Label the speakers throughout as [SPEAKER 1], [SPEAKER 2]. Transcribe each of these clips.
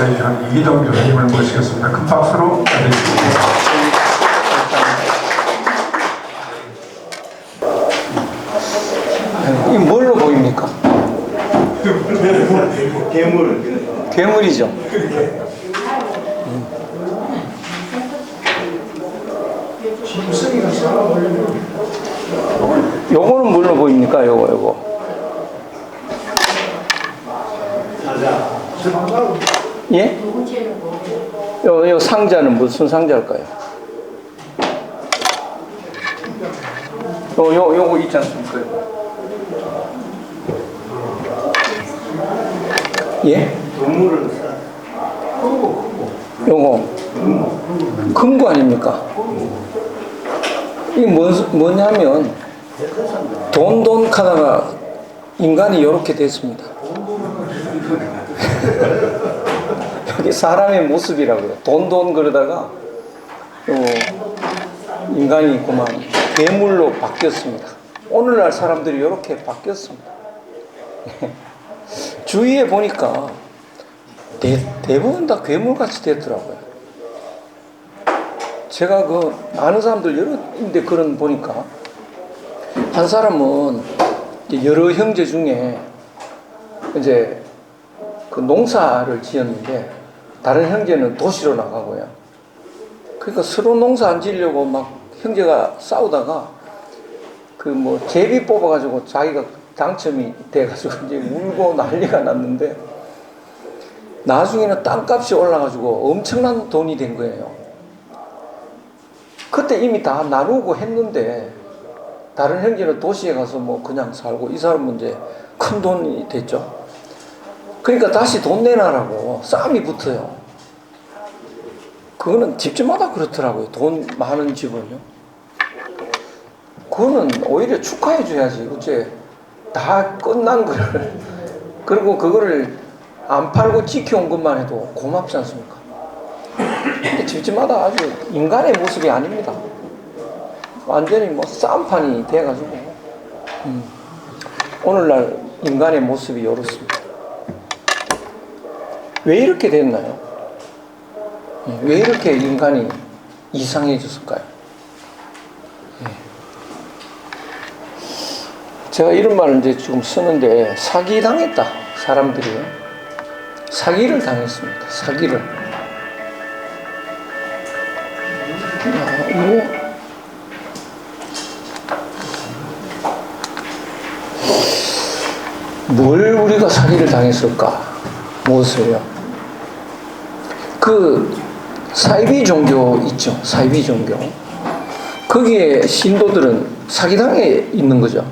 [SPEAKER 1] 저희는 이기동 교수님을 모시겠습니다. 큰 박수로 맞이해주십시오.
[SPEAKER 2] 이 뭘로 보입니까? 괴물이죠. 요거는 뭘로 보입니까? 요거. 예? 요 상자는 무슨 상자일까요? 요거 있지 않습니까? 예?
[SPEAKER 3] 동물을
[SPEAKER 2] 요거 금고 아닙니까? 이게 뭐냐면 돈 하다가 인간이 이렇게 됐습니다. 여기 사람의 모습이라고요. 돈 그러다가 인간이 그만 괴물로 바뀌었습니다. 오늘날 사람들이 이렇게 바뀌었습니다. 주위에 보니까 대부분 다 괴물같이 됐더라고요. 제가 아는 사람들 여러인데 그런 보니까 한 사람은 여러 형제 중에 이제 그 농사를 지었는데 다른 형제는 도시로 나가고요. 그러니까 서로 농사 안 지으려고 막 형제가 싸우다가 제비 뽑아가지고 자기가 당첨이 돼가지고 이제 울고 난리가 났는데 나중에는 땅값이 올라가지고 엄청난 돈이 된 거예요. 그때 이미 다 나누고 했는데 다른 형제는 도시에 가서 그냥 살고 이 사람은 이제 큰 돈이 됐죠. 그러니까 다시 돈 내놔라고 싸움이 붙어요. 그거는 집집마다 그렇더라고요. 돈 많은 집은요. 그거는 오히려 축하해 줘야지. 어째 다 끝난 거를 그리고 그거를 안 팔고 지켜온 것만 해도 고맙지 않습니까? 근데 집집마다 아주 인간의 모습이 아닙니다. 완전히 싸움판이 돼가지고 오늘날 인간의 모습이 이렇습니다. 왜 이렇게 됐나요? 왜 이렇게 인간이 이상해졌을까요? 제가 이런 말을 이제 지금 쓰는데 사기당했다. 사람들이 사기를 당했습니다. 사기를. 뭘 우리가 사기를 당했을까? 무엇을요? 사이비 종교 있죠. 사이비 종교. 거기에 신도들은 사기당해 있는 거죠.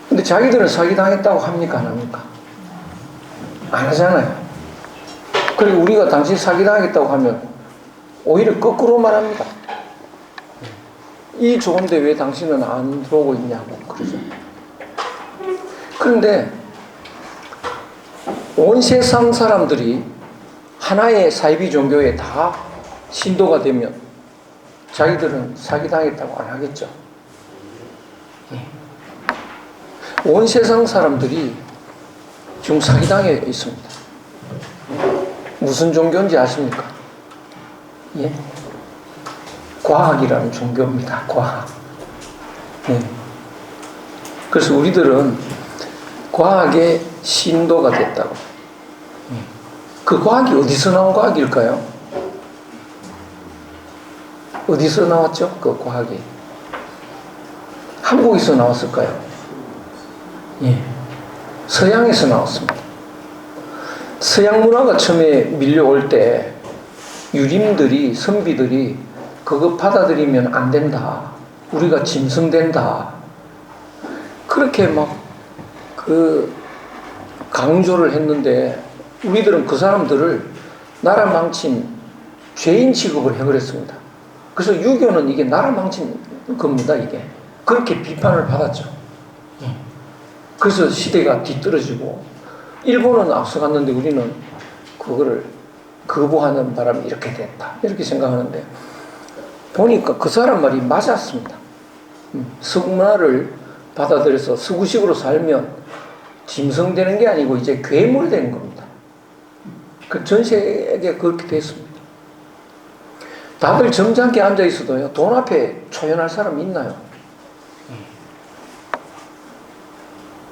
[SPEAKER 2] 근데 자기들은 사기당했다고 합니까? 안 합니까? 안 하잖아요. 그리고 우리가 당신 사기당하겠다고 하면 오히려 거꾸로 말합니다. 이 좋은데 왜 당신은 안 들어오고 있냐고 그러죠. 그런데 온 세상 사람들이 하나의 사이비 종교에 다 신도가 되면 자기들은 사기당했다고 안 하겠죠. 온 세상 사람들이 지금 사기당해 있습니다. 무슨 종교인지 아십니까? 예? 과학이라는 종교입니다. 과학. 예. 그래서 우리들은 과학의 신도가 됐다고. 그 과학이 어디서 나온 과학일까요? 어디서 나왔죠? 그 과학이. 한국에서 나왔을까요? 예. 서양에서 나왔습니다. 서양 문화가 처음에 밀려올 때 유림들이, 선비들이 그거 받아들이면 안 된다. 우리가 짐승된다. 그렇게 강조를 했는데 우리들은 그 사람들을 나라 망친 죄인 취급을 해버렸습니다. 그래서 유교는 이게 나라 망친 겁니다, 이게. 그렇게 비판을 받았죠. 그래서 시대가 뒤떨어지고 일본은 앞서갔는데 우리는 그거를 거부하는 바람에 이렇게 됐다. 이렇게 생각하는데 보니까 그 사람 말이 맞았습니다. 서구 문화를 받아들여서 서구식으로 살면 짐승되는 게 아니고 이제 괴물 되는 겁니다. 그 전 세계가 그렇게 됐습니다. 다들 점잖게 앉아 있어도요, 돈 앞에 초연할 사람이 있나요?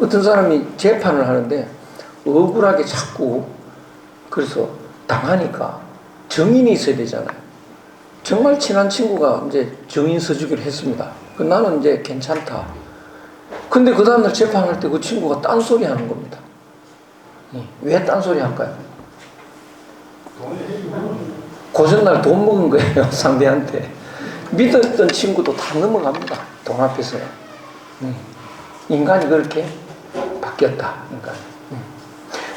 [SPEAKER 2] 어떤 사람이 재판을 하는데 억울하게 자꾸 그래서 당하니까 증인이 있어야 되잖아요. 정말 친한 친구가 이제 증인 서주기를 했습니다. 나는 이제 괜찮다. 근데 그 다음날 재판할 때 그 친구가 딴소리 하는 겁니다. 왜 딴소리 할까요? 그 전날 돈 먹은 거예요, 상대한테. 믿었던 친구도 다 넘어갑니다, 돈 앞에서요. 인간이 그렇게 바뀌었다, 인간.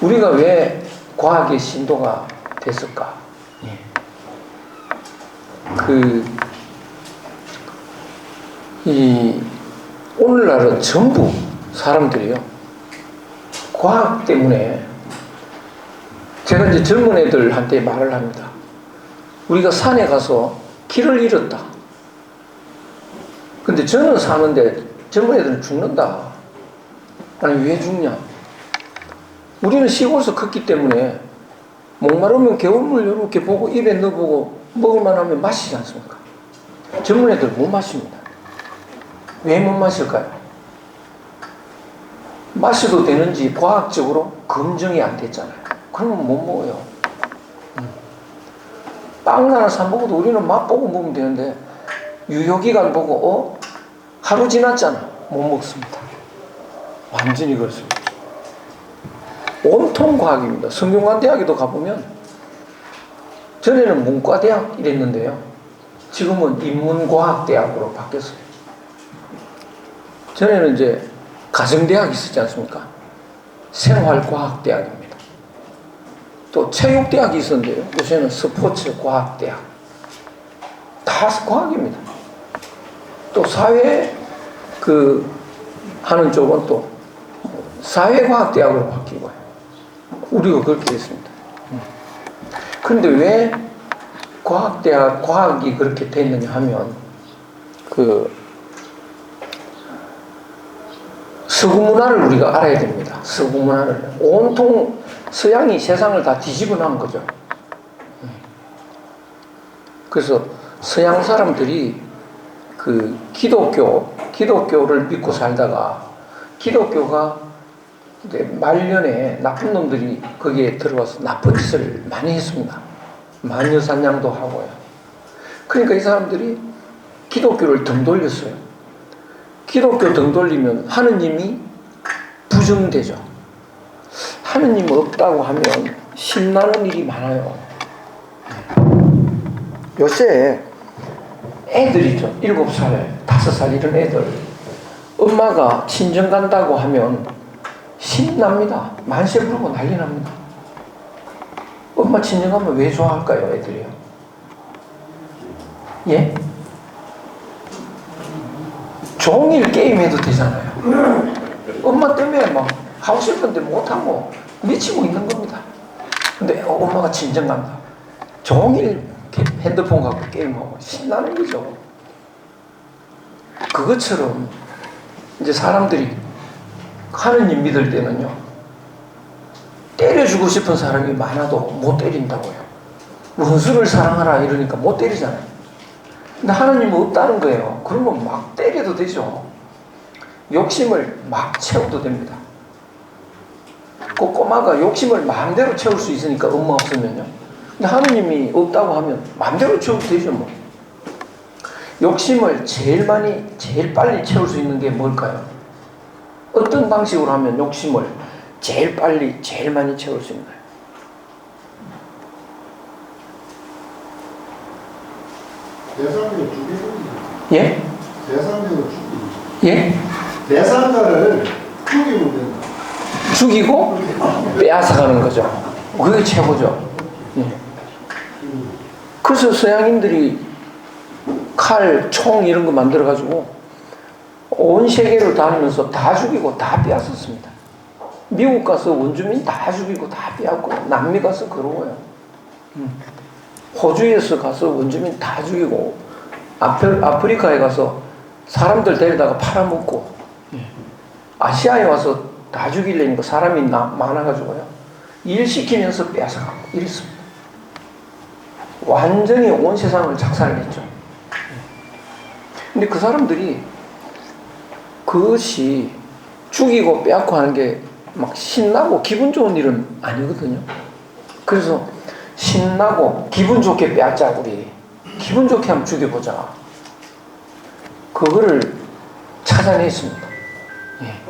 [SPEAKER 2] 우리가 왜 과학의 신도가 됐을까? 오늘날은 전부 사람들이요, 과학 때문에, 제가 이제 젊은 애들한테 말을 합니다. 우리가 산에 가서 길을 잃었다. 근데 저는 사는데 젊은 애들은 죽는다. 아니, 왜 죽냐? 우리는 시골에서 컸기 때문에 목마르면 개울물 이렇게 보고 입에 넣어보고 먹을만 하면 마시지 않습니까? 젊은 애들 못 마십니다. 왜 못 마실까요? 마셔도 되는지 과학적으로 검증이 안 됐잖아요. 그러면 못 먹어요. 빵 하나 사 먹어도 우리는 맛보고 먹으면 되는데 유효기간 보고 하루 지났잖아, 못 먹습니다. 완전히 그렇습니다. 온통 과학입니다. 성균관대학에도 가보면 전에는 문과대학 이랬는데요, 지금은 인문과학대학으로 바뀌었어요. 전에는 이제 가정대학이 있었지 않습니까? 생활과학대학입니다. 또 체육대학이 있었는데요, 요새는 스포츠과학대학. 다 과학입니다. 또 사회 하는 쪽은 또 사회과학대학으로 바뀌고요. 우리가 그렇게 됐습니다. 그런데 왜 과학이 그렇게 됐느냐 하면, 서구 문화를 우리가 알아야 됩니다. 서구 문화를. 온통 서양이 세상을 다 뒤집어 놓은 거죠. 그래서 서양 사람들이 기독교를 믿고 살다가 기독교가 이제 말년에 나쁜 놈들이 거기에 들어와서 나쁜 짓을 많이 했습니다. 마녀사냥도 하고요. 그러니까 이 사람들이 기독교를 등 돌렸어요. 기독교 등 돌리면 하느님이 부정되죠. 하느님 없다고 하면 신나는 일이 많아요. 요새 애들이죠. 7살, 5살 이런 애들. 엄마가 친정 간다고 하면 신납니다. 만세 부르고 난리 납니다. 엄마 친정 가면 왜 좋아할까요, 애들이요? 예? 종일 게임해도 되잖아요. 엄마 때문에 막 하고 싶은데 못하고 미치고 있는 겁니다. 근데 엄마가 친정 간다. 종일 핸드폰 갖고 게임하고 신나는 거죠. 그것처럼 이제 사람들이 하느님 믿을 때는요, 때려주고 싶은 사람이 많아도 못 때린다고요. 원수를 사랑하라 이러니까 못 때리잖아요. 근데 하느님은 없다는 거예요. 그러면 막 때려도 되죠. 욕심을 막 채워도 됩니다. 그 꼬마가 욕심을 마음대로 채울 수 있으니까 엄마 없으면요. 근데 하느님이 없다고 하면 마음대로 채워도 되죠, 뭐. 욕심을 제일 빨리 채울 수 있는 게 뭘까요? 어떤 방식으로 하면 욕심을 제일 빨리, 제일 많이 채울 수 있나요?
[SPEAKER 3] 대상자를 죽이는.
[SPEAKER 2] 예?
[SPEAKER 3] 대상자를 죽이는.
[SPEAKER 2] 예?
[SPEAKER 3] 대상자를 죽이면 된다.
[SPEAKER 2] 죽이고 빼앗아가는 거죠. 그게 최고죠. 예. 그래서 서양인들이 칼, 총 이런 거 만들어가지고 온 세계를 다니면서 다 죽이고 다 빼앗았습니다. 미국 가서 원주민 다 죽이고 다 빼앗고, 남미 가서 그러고요. 호주에서 가서 원주민 다 죽이고, 아프리카에 가서 사람들 데려다가 팔아먹고, 아시아에 와서 다 죽이려니까 사람이 많아가지고요. 일 시키면서 빼앗아가고 이랬습니다. 완전히 온 세상을 작살을 냈죠. 근데 그 사람들이 그것이 죽이고 빼앗고 하는 게 막 신나고 기분 좋은 일은 아니거든요. 그래서 신나고 기분 좋게 빼앗자, 우리 기분 좋게 한번 죽여보자, 그거를 찾아냈습니다. 예.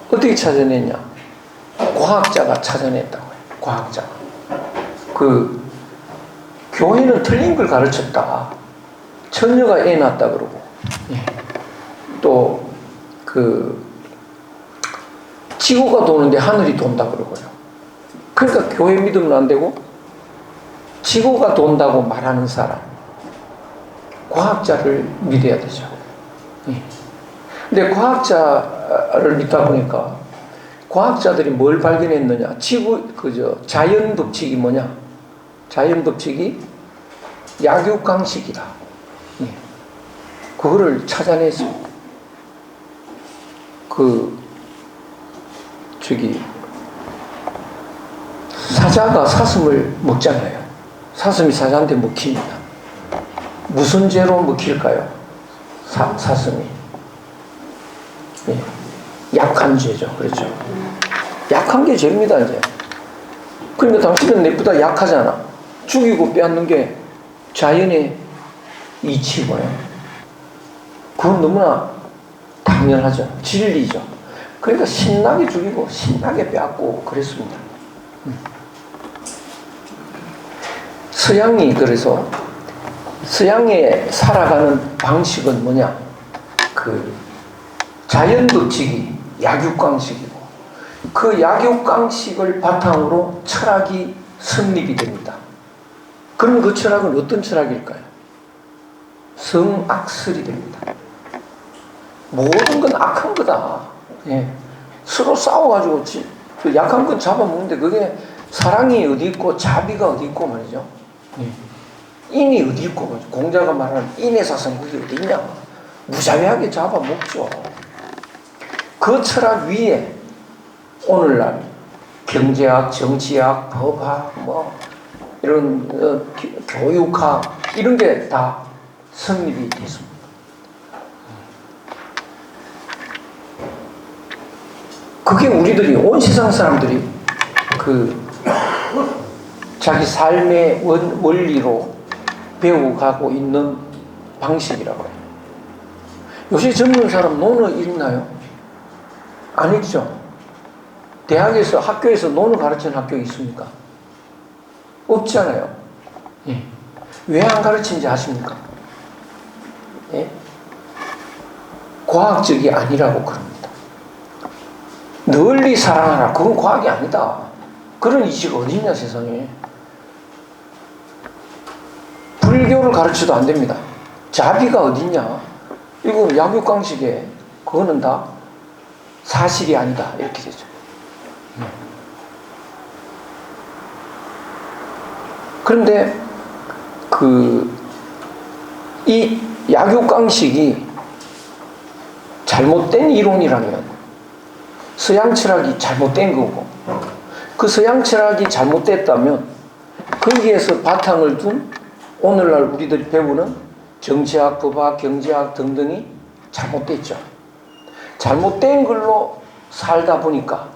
[SPEAKER 2] 어떻게 찾아냈냐? 과학자가 찾아냈다고 해요. 과학자가. 그 교회는 틀린 걸 가르쳤다, 처녀가 애 낳았다 그러고, 예. 또 그 지구가 도는데 하늘이 돈다 그러고요. 그러니까 교회 믿으면 안 되고 지구가 돈다고 말하는 사람, 과학자를 믿어야 되죠. 예. 근데 과학자를 믿다 보니까 과학자들이 뭘 발견했느냐? 자연 법칙이 뭐냐? 자연 법칙이 약육강식이다. 예. 그거를 찾아냈습니다. 사자가 사슴을 먹잖아요. 사슴이 사자한테 먹힙니다. 무슨 죄로 먹힐까요? 사슴이. 예. 약한 죄죠. 그렇죠. 약한 게 죄입니다, 이제. 그러니까 당신은 내보다 약하잖아. 죽이고 빼앗는 게 자연의 이치고요. 그건 너무나 당연하죠. 진리죠. 그러니까 신나게 죽이고 신나게 빼앗고 그랬습니다. 서양이 그래서 서양에 살아가는 방식은 뭐냐? 그 자연 법칙이 약육강식이고, 그 약육강식을 바탕으로 철학이 성립이 됩니다. 그럼 그 철학은 어떤 철학일까요? 성악설이 됩니다. 모든 건 악한 거다. 예. 서로 싸워가지고 그 약한 건 잡아먹는데 그게 사랑이 어디 있고 자비가 어디 있고 말이죠. 예. 인이 어디 있고 말이죠. 공자가 말하는 인의 사상 그게 어디 있냐. 무자비하게 잡아먹죠. 그 철학 위에 오늘날 경제학, 정치학, 법학, 뭐 이런 교육학 이런 게 다 성립이 됐습니다. 그게 우리들이, 온 세상 사람들이 그 자기 삶의 원리로 배워가고 있는 방식이라고 해요. 요새 젊은 사람 논어 읽나요? 안 읽죠? 대학에서, 학교에서 논어 가르치는 학교 있습니까? 없잖아요. 예. 왜 안 가르치는지 아십니까? 예? 과학적이 아니라고 그럽니다. 널리 사랑하라. 그건 과학이 아니다. 그런 이치가 어디 있냐, 세상에. 불교를 가르쳐도 안 됩니다. 자비가 어디 있냐. 이거 약육강식에 그거는 다 사실이 아니다. 이렇게 되죠. 그런데 이 약육강식이 잘못된 이론이라면 서양 철학이 잘못된 거고, 그 서양 철학이 잘못됐다면 거기에서 바탕을 둔 오늘날 우리들이 배우는 정치학, 법학, 경제학 등등이 잘못됐죠. 잘못된 걸로 살다 보니까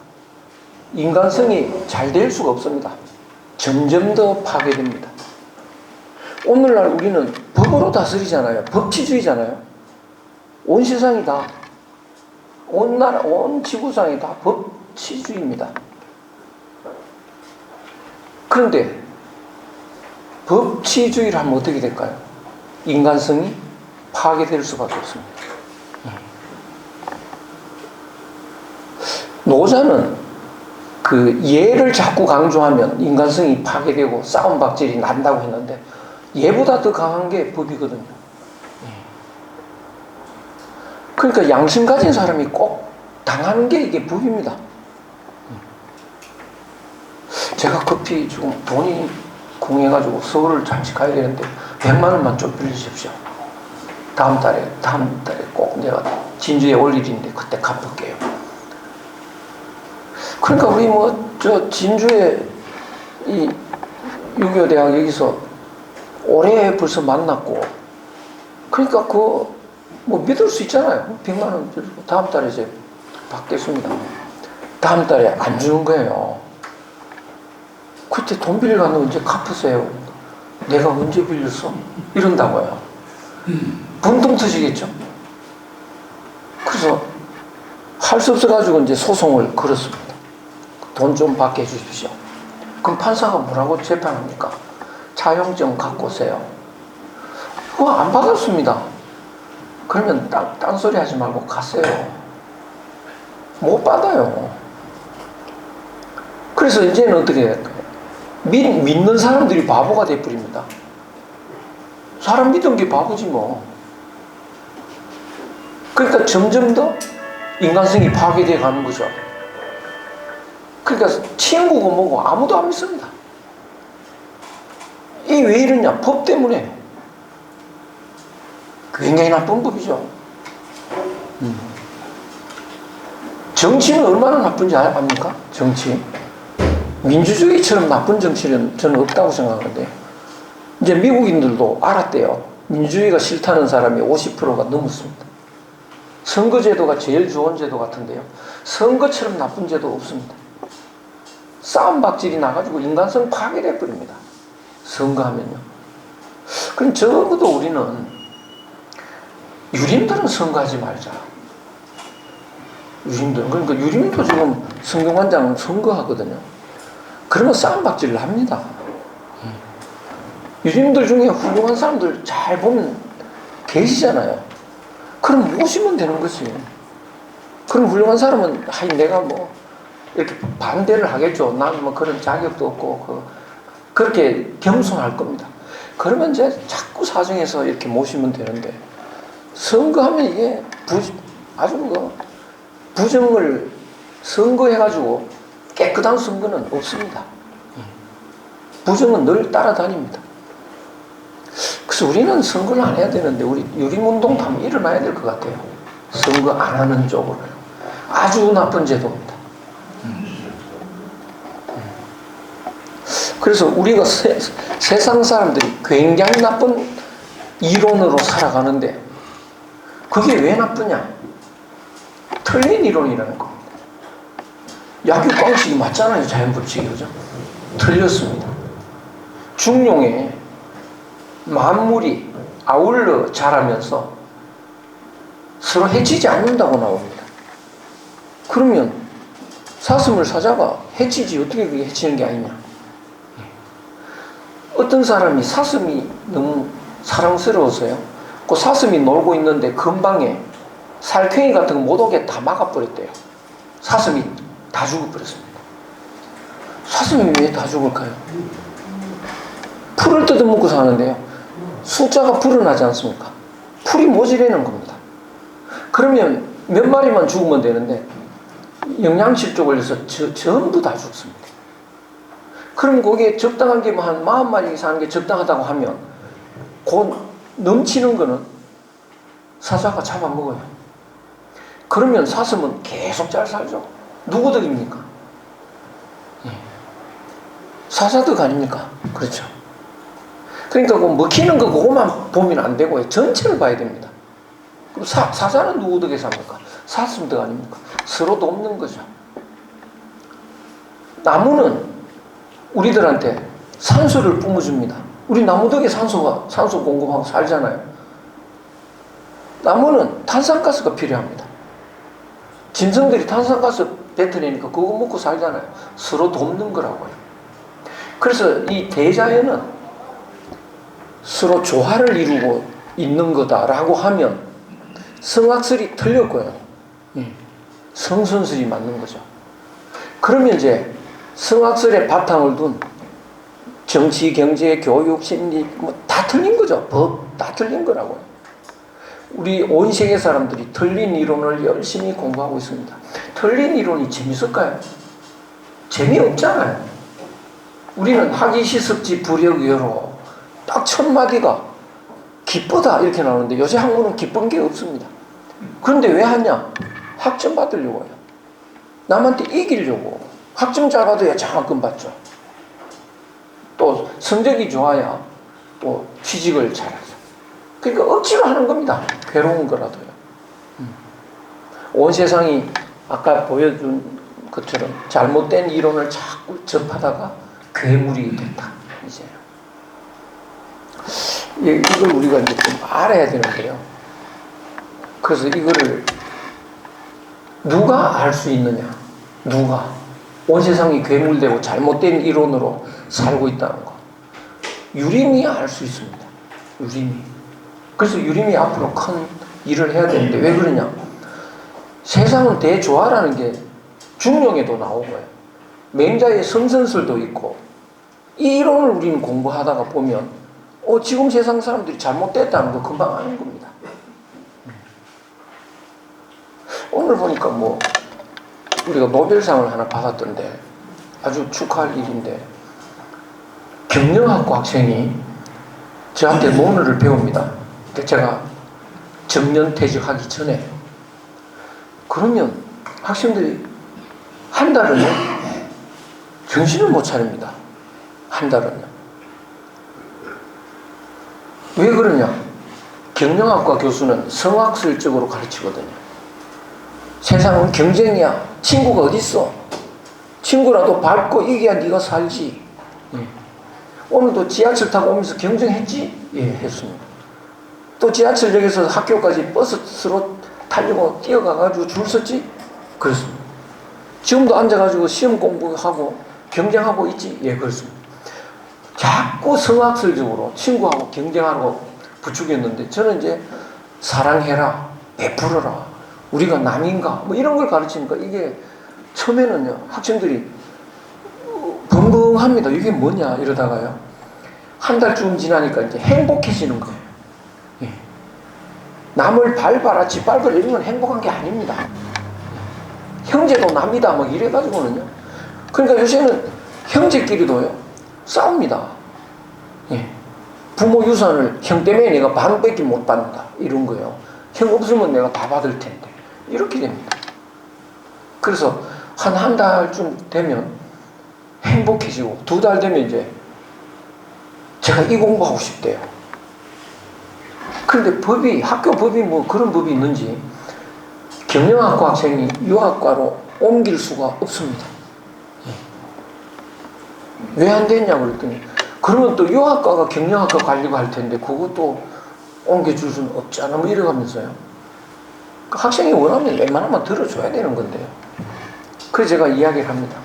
[SPEAKER 2] 인간성이 잘 될 수가 없습니다. 점점 더 파괴됩니다. 오늘날 우리는 법으로 다스리잖아요. 법치주의잖아요. 온 세상이 다, 온 나라, 온 지구상이 다 법치주의입니다. 그런데 법치주의를 하면 어떻게 될까요? 인간성이 파괴될 수밖에 없습니다. 노자는 그 예를 자꾸 강조하면 인간성이 파괴되고 싸움박질이 난다고 했는데, 예보다 더 강한 게 법이거든요. 그러니까 양심 가진 사람이 꼭 당하는 게 이게 법입니다. 제가 급히 지금 돈이 궁해가지고 서울을 잠시 가야 되는데 100만 원만 좀 빌려주십시오. 다음 달에 꼭 내가 진주에 올 일인데 그때 갚을게요. 그러니까 우리 뭐 저 진주에 이 6.25 대학 여기서 올해 벌써 만났고, 그러니까 그 뭐 믿을 수 있잖아요. 100만 원 주고 다음 달에 이제 받겠습니다. 다음 달에 안 주는 거예요. 그때 돈 빌려가는 거 이제 갚으세요. 내가 언제 빌렸어? 이런다고요. 분통 터지겠죠. 그래서 할 수 없어가지고 이제 소송을 걸었습니다. 돈 좀 받게 해주십시오. 그럼 판사가 뭐라고 재판합니까? 차용증 갖고 오세요. 그거 안 받았습니다. 그러면 딴소리 하지 말고 가세요. 못 받아요. 그래서 이제는 어떻게 해야 될까요? 믿는 사람들이 바보가 돼버립니다. 사람 믿은 게 바보지 뭐. 그러니까 점점 더 인간성이 파괴되어 가는 거죠. 그러니까 친구고 뭐고 아무도 안 믿습니다. 이게 왜 이러냐? 법 때문에. 굉장히 나쁜 법이죠. 정치는 얼마나 나쁜지 압니까? 정치. 민주주의처럼 나쁜 정치는 저는 없다고 생각하는데, 이제 미국인들도 알았대요. 민주주의가 싫다는 사람이 50%가 넘었습니다. 선거제도가 제일 좋은 제도 같은데요. 선거처럼 나쁜 제도 없습니다. 싸움박질이 나가지고 인간성 파괴돼 버립니다. 선거하면요. 그럼 적어도 우리는 유림들은 선거하지 말자. 유림들. 그러니까 유림도 지금 성균관장 선거하거든요. 그러면 싸움박질을 합니다. 유림들 중에 훌륭한 사람들 잘 보면 계시잖아요. 그럼 모시면 되는 거지. 그럼 훌륭한 사람은 내가 뭐 이렇게 반대를 하겠죠. 난 뭐 그런 자격도 없고 그렇게 겸손할 겁니다. 그러면 이제 자꾸 사정해서 이렇게 모시면 되는데, 선거하면 이게 아주 부정을 선거해가지고 깨끗한 선거는 없습니다. 부정은 늘 따라다닙니다. 그래서 우리는 선거를 안 해야 되는데, 우리 유림운동도 한번 일어나야 될 것 같아요. 선거 안 하는 쪽으로. 아주 나쁜 제도입니다. 그래서 우리가 세상 사람들이 굉장히 나쁜 이론으로 살아가는데, 그게 왜 나쁘냐? 틀린 이론이라는 겁니다. 약육강식이 맞잖아요. 자연법칙이. 그죠? 틀렸습니다. 중용에 만물이 아울러 자라면서 서로 해치지 않는다고 나옵니다. 그러면 사슴을 사자가 해치지 어떻게 그게 해치는 게 아니냐? 어떤 사람이 사슴이 너무 사랑스러워서요, 그 사슴이 놀고 있는데 근방에 살쾡이 같은 거 못 오게 다 막아버렸대요. 사슴이 다 죽어버렸습니다. 사슴이 왜 다 죽을까요? 풀을 뜯어먹고 사는데요, 숫자가 불어나지 않습니까? 풀이 모자라는 겁니다. 그러면 몇 마리만 죽으면 되는데 영양실조 걸려서 전부 다 죽습니다. 그럼 거기에 적당한 게 한 40마리 사는 게 적당하다고 하면, 곧 넘치는 거는 사자가 잡아먹어요. 그러면 사슴은 계속 잘 살죠. 누구 덕입니까? 사자 덕 아닙니까? 그렇죠. 그러니까 그 먹히는 거 그것만 보면 안 되고 전체를 봐야 됩니다. 그럼 사자는 누구 덕에 삽니까? 사슴 덕 아닙니까? 서로 돕는 거죠. 나무는 우리들한테 산소를 뿜어줍니다. 우리 나무 덕에 산소 공급하고 살잖아요. 나무는 탄산가스가 필요합니다. 짐승들이 탄산가스 뱉어내니까 그거 먹고 살잖아요. 서로 돕는 거라고요. 그래서 이 대자연은 서로 조화를 이루고 있는 거다라고 하면 성악설이 틀렸고요. 성선설이 맞는 거죠. 그러면 이제 성악설의 바탕을 둔 정치, 경제, 교육, 심리 뭐 다 틀린 거죠. 법 다 틀린 거라고요. 우리 온 세계 사람들이 틀린 이론을 열심히 공부하고 있습니다. 틀린 이론이 재밌을까요? 재미없잖아요. 우리는 학이시습지 불역여로 딱 첫 마디가 기쁘다 이렇게 나오는데, 요새 한국은 기쁜 게 없습니다. 그런데 왜 하냐? 학점 받으려고 해요. 남한테 이기려고. 학점 잘 받아야 장학금 받죠. 또 성적이 좋아야 또 취직을 잘하죠. 그러니까 억지로 하는 겁니다. 괴로운 거라도요. 온 세상이 아까 보여준 것처럼 잘못된 이론을 자꾸 접하다가 괴물이 됐다. 이제 이걸 우리가 이제 좀 알아야 되는데요. 그래서 이거를 누가 알 수 있느냐? 누가? 온 세상이 괴물되고 잘못된 이론으로 살고 있다는 거. 유림이 알 수 있습니다. 유림이. 그래서 유림이 앞으로 큰 일을 해야 되는데 왜 그러냐? 세상은 대조화라는 게 중용에도 나오고요. 맹자의 성선설도 있고 이 이론을 우리는 공부하다가 보면 지금 세상 사람들이 잘못됐다는 거 금방 아는 겁니다. 오늘 보니까 우리가 노벨상을 하나 받았던데 아주 축하할 일인데 경영학과 학생이 저한테 논어를 배웁니다. 제가 정년퇴직하기 전에 그러면 학생들이 한 달은요 정신을 못 차립니다. 한 달은요. 왜 그러냐? 경영학과 교수는 성학설적으로 가르치거든요. 세상은 경쟁이야. 친구가 어디 있어? 친구라도 밟고 이겨야 네가 살지. 오늘도 지하철 타고 오면서 경쟁했지? 예, 했습니다. 또 지하철역에서 학교까지 버스로 타려고 뛰어가가지고 줄 섰지? 그렇습니다. 지금도 앉아가지고 시험 공부하고 경쟁하고 있지? 예, 그렇습니다. 자꾸 성학설적으로 친구하고 경쟁하고 부추겼는데 저는 이제 사랑해라, 베풀어라, 우리가 남인가 이런 걸 가르치니까 이게 처음에는요 학생들이 벙벙합니다. 이게 뭐냐 이러다가요 한 달쯤 지나니까 이제 행복해지는 거예요. 예. 남을 밟아라 짓밟아라 이런 건 행복한 게 아닙니다. 형제도 남이다 막 이래가지고는요. 그러니까 요새는 형제끼리도요 싸웁니다. 예. 부모 유산을 형 때문에 내가 반밖에 못 받는다 이런 거예요. 형 없으면 내가 다 받을 텐데 이렇게 됩니다. 그래서 한 달쯤 되면 행복해지고 2달 되면 이제 제가 이 공부하고 싶대요. 그런데 학교 법이 그런 법이 있는지 경영학과 학생이 유학과로 옮길 수가 없습니다. 왜 안 됐냐고 그랬더니 그러면 또 유학과가 경영학과 관리가 할 텐데 그것도 옮겨줄 수는 없잖아 이래가면서요. 학생이 원하면 웬만하면 들어줘야 되는 건데요. 그래서 제가 이야기를 합니다.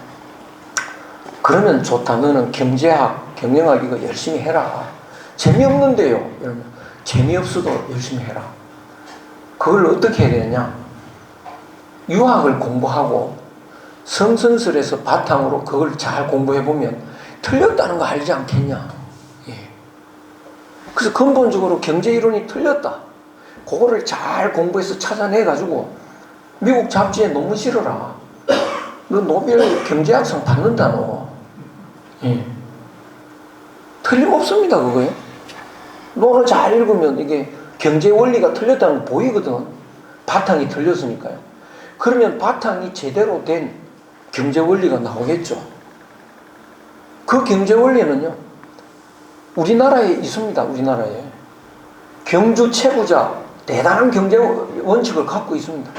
[SPEAKER 2] 그러면 좋다. 너는 경제학, 경영학 이거 열심히 해라. 재미없는데요. 이러면 재미없어도 열심히 해라. 그걸 어떻게 해야 되냐? 유학을 공부하고 성선설에서 바탕으로 그걸 잘 공부해보면 틀렸다는 거 알지 않겠냐? 예. 그래서 근본적으로 경제이론이 틀렸다. 그거를 잘 공부해서 찾아내가지고 미국 잡지에 논문 실어라. 너 노벨 경제학상 받는다 너. 예. 틀림없습니다 그거에. 논을 잘 읽으면 이게 경제 원리가 틀렸다는 거 보이거든. 바탕이 틀렸으니까요. 그러면 바탕이 제대로 된 경제 원리가 나오겠죠. 그 경제 원리는요 우리나라에 있습니다. 우리나라에 경주 최부자 대단한 경제 원칙을 갖고 있습니다.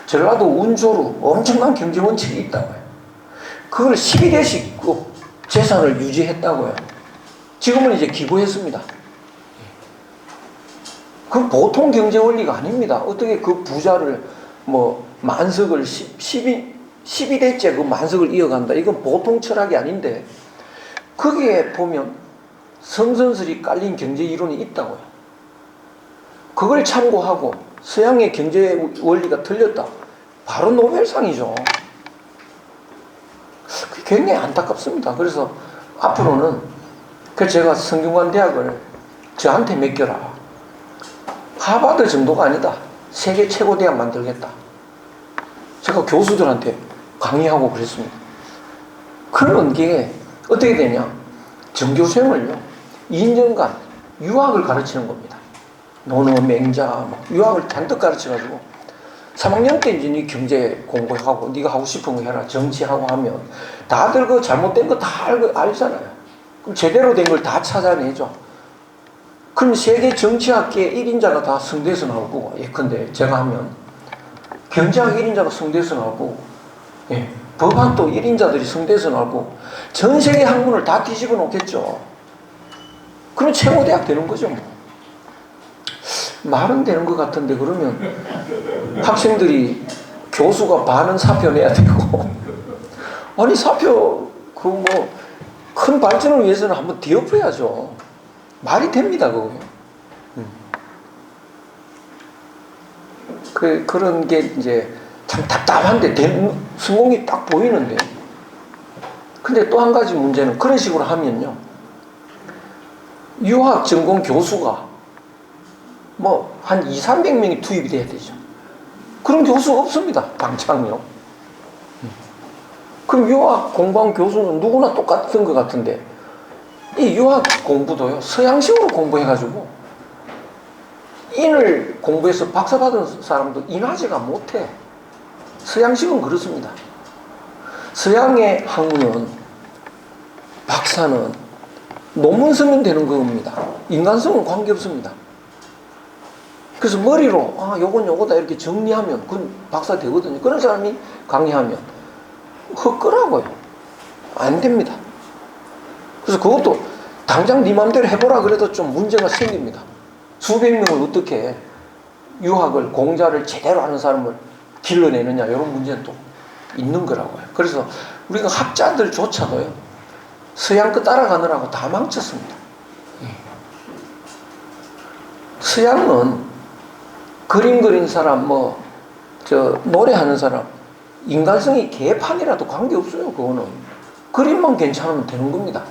[SPEAKER 2] 전라도 운조로 엄청난 경제 원칙이 있다고요. 그걸 12대씩 그 재산을 유지했다고요. 지금은 이제 기부했습니다. 그 보통 경제 원리가 아닙니다. 어떻게 그 부자를 만석을 12대째 그 만석을 이어간다. 이건 보통 철학이 아닌데 거기에 보면 성선설이 깔린 경제 이론이 있다고요. 그걸 참고하고 서양의 경제 원리가 틀렸다. 바로 노벨상이죠. 굉장히 안타깝습니다. 그래서 앞으로는 제가 성균관대학을 저한테 맡겨라. 하버드 정도가 아니다. 세계 최고 대학 만들겠다. 제가 교수들한테 강의하고 그랬습니다. 그런 게 어떻게 되냐? 정교수형을요 2년간 유학을 가르치는 겁니다. 논어, 맹자, 유학을 잔뜩 가르쳐가지고 3학년 때 이제 네 경제 공부하고 네가 하고 싶은 거 해라 정치하고 하면 다들 그 잘못된 거 다 알잖아요. 그럼 제대로 된 걸 다 찾아내죠. 그럼 세계 정치학계 1인자가 다 성대에서 나올 거고, 예컨대 제가 하면 경제학 1인자가 성대에서 나올 거고, 예, 법학도 1인자들이 성대에서 나올 거고, 전 세계 학문을 다 뒤집어 놓겠죠. 그럼 최고대학 되는 거죠 뭐. 말은 되는 것 같은데 그러면 학생들이 교수가 반은 사표 내야 되고 아니 사표 그 뭐 큰 발전을 위해서는 한번 뒤엎어야죠. 말이 됩니다 그거. 그런 게 이제 참 답답한데 성공이 딱 보이는데, 근데 또 한 가지 문제는 그런 식으로 하면요, 유학 전공 교수가 뭐 한 200~300명이 투입이 돼야 되죠. 그런 교수 없습니다 당장요. 그럼 유학 공부한 교수는 누구나 똑같은 것 같은데, 이 유학 공부도요 서양식으로 공부해가지고 인을 공부해서 박사 받은 사람도 인하지가 못해. 서양식은 그렇습니다. 서양의 학문은 박사는 논문 쓰면 되는 겁니다. 인간성은 관계없습니다. 그래서 머리로 요건 요거다 이렇게 정리하면 그건 박사 되거든요. 그런 사람이 강의하면 헛거라고요. 안 됩니다. 그래서 그것도 당장 네 맘대로 해보라 그래도 좀 문제가 생깁니다. 수백 명을 어떻게 유학을 공자를 제대로 하는 사람을 길러내느냐, 이런 문제는 또 있는 거라고요. 그래서 우리가 학자들조차도요 서양 거 따라가느라고 다 망쳤습니다. 서양은 그림 그린 사람, 노래하는 사람, 인간성이 개판이라도 관계없어요. 그거는 그림만 괜찮으면 되는 겁니다.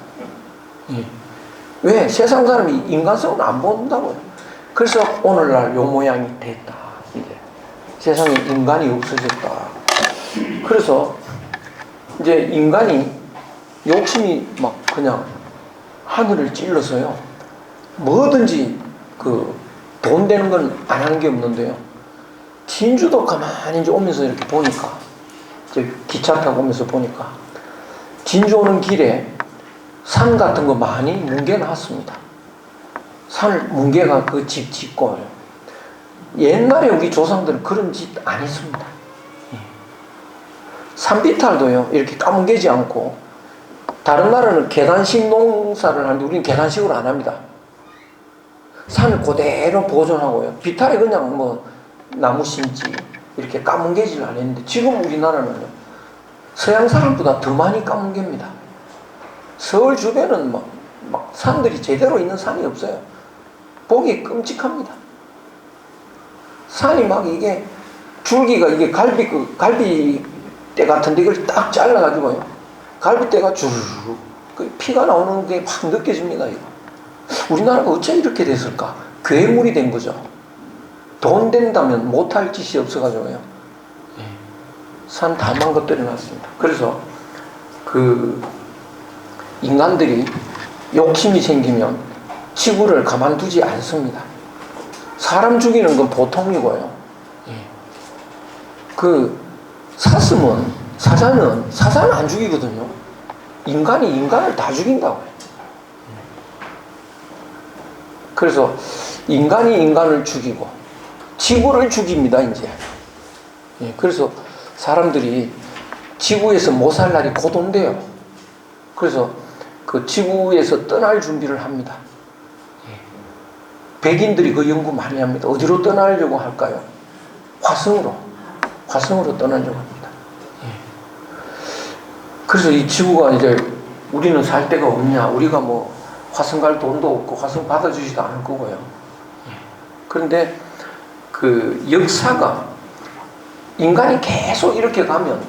[SPEAKER 2] 왜? 세상 사람이 인간성은 안 본다고요. 그래서 오늘날 요 모양이 됐다. 이제 세상에 인간이 없어졌다. 그래서 이제 인간이 욕심이 막 그냥 하늘을 찔러서요 뭐든지 돈 되는 건 안 하는 게 없는데요, 진주도 가만히 이제 오면서 이렇게 보니까, 이제 기차 타고 오면서 보니까 진주 오는 길에 산 같은 거 많이 뭉개놨습니다. 산을 뭉개가 그 집 짓고. 옛날에 우리 조상들은 그런 짓 안 했습니다. 산비탈도요 이렇게 까뭉개지 않고, 다른 나라는 계단식 농사를 하는데 우리는 계단식으로 안 합니다. 산을 그대로 보존하고요, 비탈에 그냥 뭐 나무 심지 이렇게 까뭉개지를 안 했는데, 지금 우리나라는요 서양 사람보다 더 많이 까뭉갭니다. 서울 주변은 막 산들이 제대로 있는 산이 없어요. 보기 끔찍합니다. 산이 막 이게 줄기가 이게 갈비대 같은데 이걸 딱 잘라가지고요 갈비대가 주르륵 피가 나오는 게 확 느껴집니다. 이거. 우리나라가 어째 이렇게 됐을까? 괴물이 된 거죠. 돈 된다면 못할 짓이 없어가지고요 산 다 망가뜨려 놨습니다. 그래서 인간들이 욕심이 생기면 지구를 가만두지 않습니다. 사람 죽이는 건 보통이고요, 사자는 안 죽이거든요. 인간이 인간을 다 죽인다고요. 그래서 인간이 인간을 죽이고 지구를 죽입니다 이제. 그래서 사람들이 지구에서 못 살 날이 곧 온대요. 그래서 그 지구에서 떠날 준비를 합니다. 백인들이 그 연구 많이 합니다. 어디로 떠나려고 할까요? 화성으로 떠나려고 합니다. 그래서 이 지구가 이제 우리는 살 데가 없냐, 우리가 뭐 화성 갈 돈도 없고 화성 받아주지도 않을 거고요. 그런데 그 역사가 인간이 계속 이렇게 가면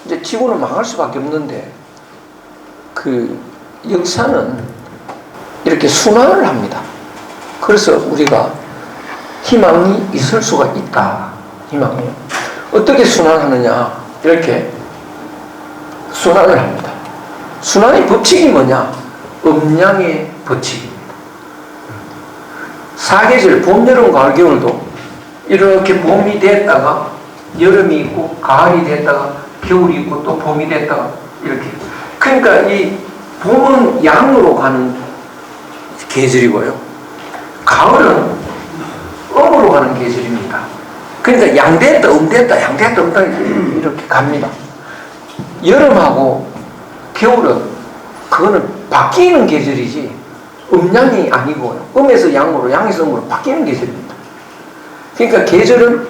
[SPEAKER 2] 이제 지구는 망할 수밖에 없는데, 그 역사는 이렇게 순환을 합니다. 그래서 우리가 희망이 있을 수가 있다. 희망이요. 어떻게 순환하느냐, 이렇게 순환을 합니다. 순환의 법칙이 뭐냐? 음양의 법칙입니다. 사계절 봄, 여름, 가을, 겨울도 이렇게 봄이 됐다가 여름이 있고 가을이 됐다가 겨울이 있고 또 봄이 됐다가 이렇게. 그러니까 이 봄은 양으로 가는 계절이고요. 가을은 음으로 가는 계절입니다. 그러니까 양됐다 음됐다 양됐다 음됐다 이렇게 갑니다. 여름하고 겨울은 그거는 바뀌는 계절이지 음양이 아니고요. 음에서 양으로 양에서 음으로 바뀌는 계절입니다. 그러니까 계절은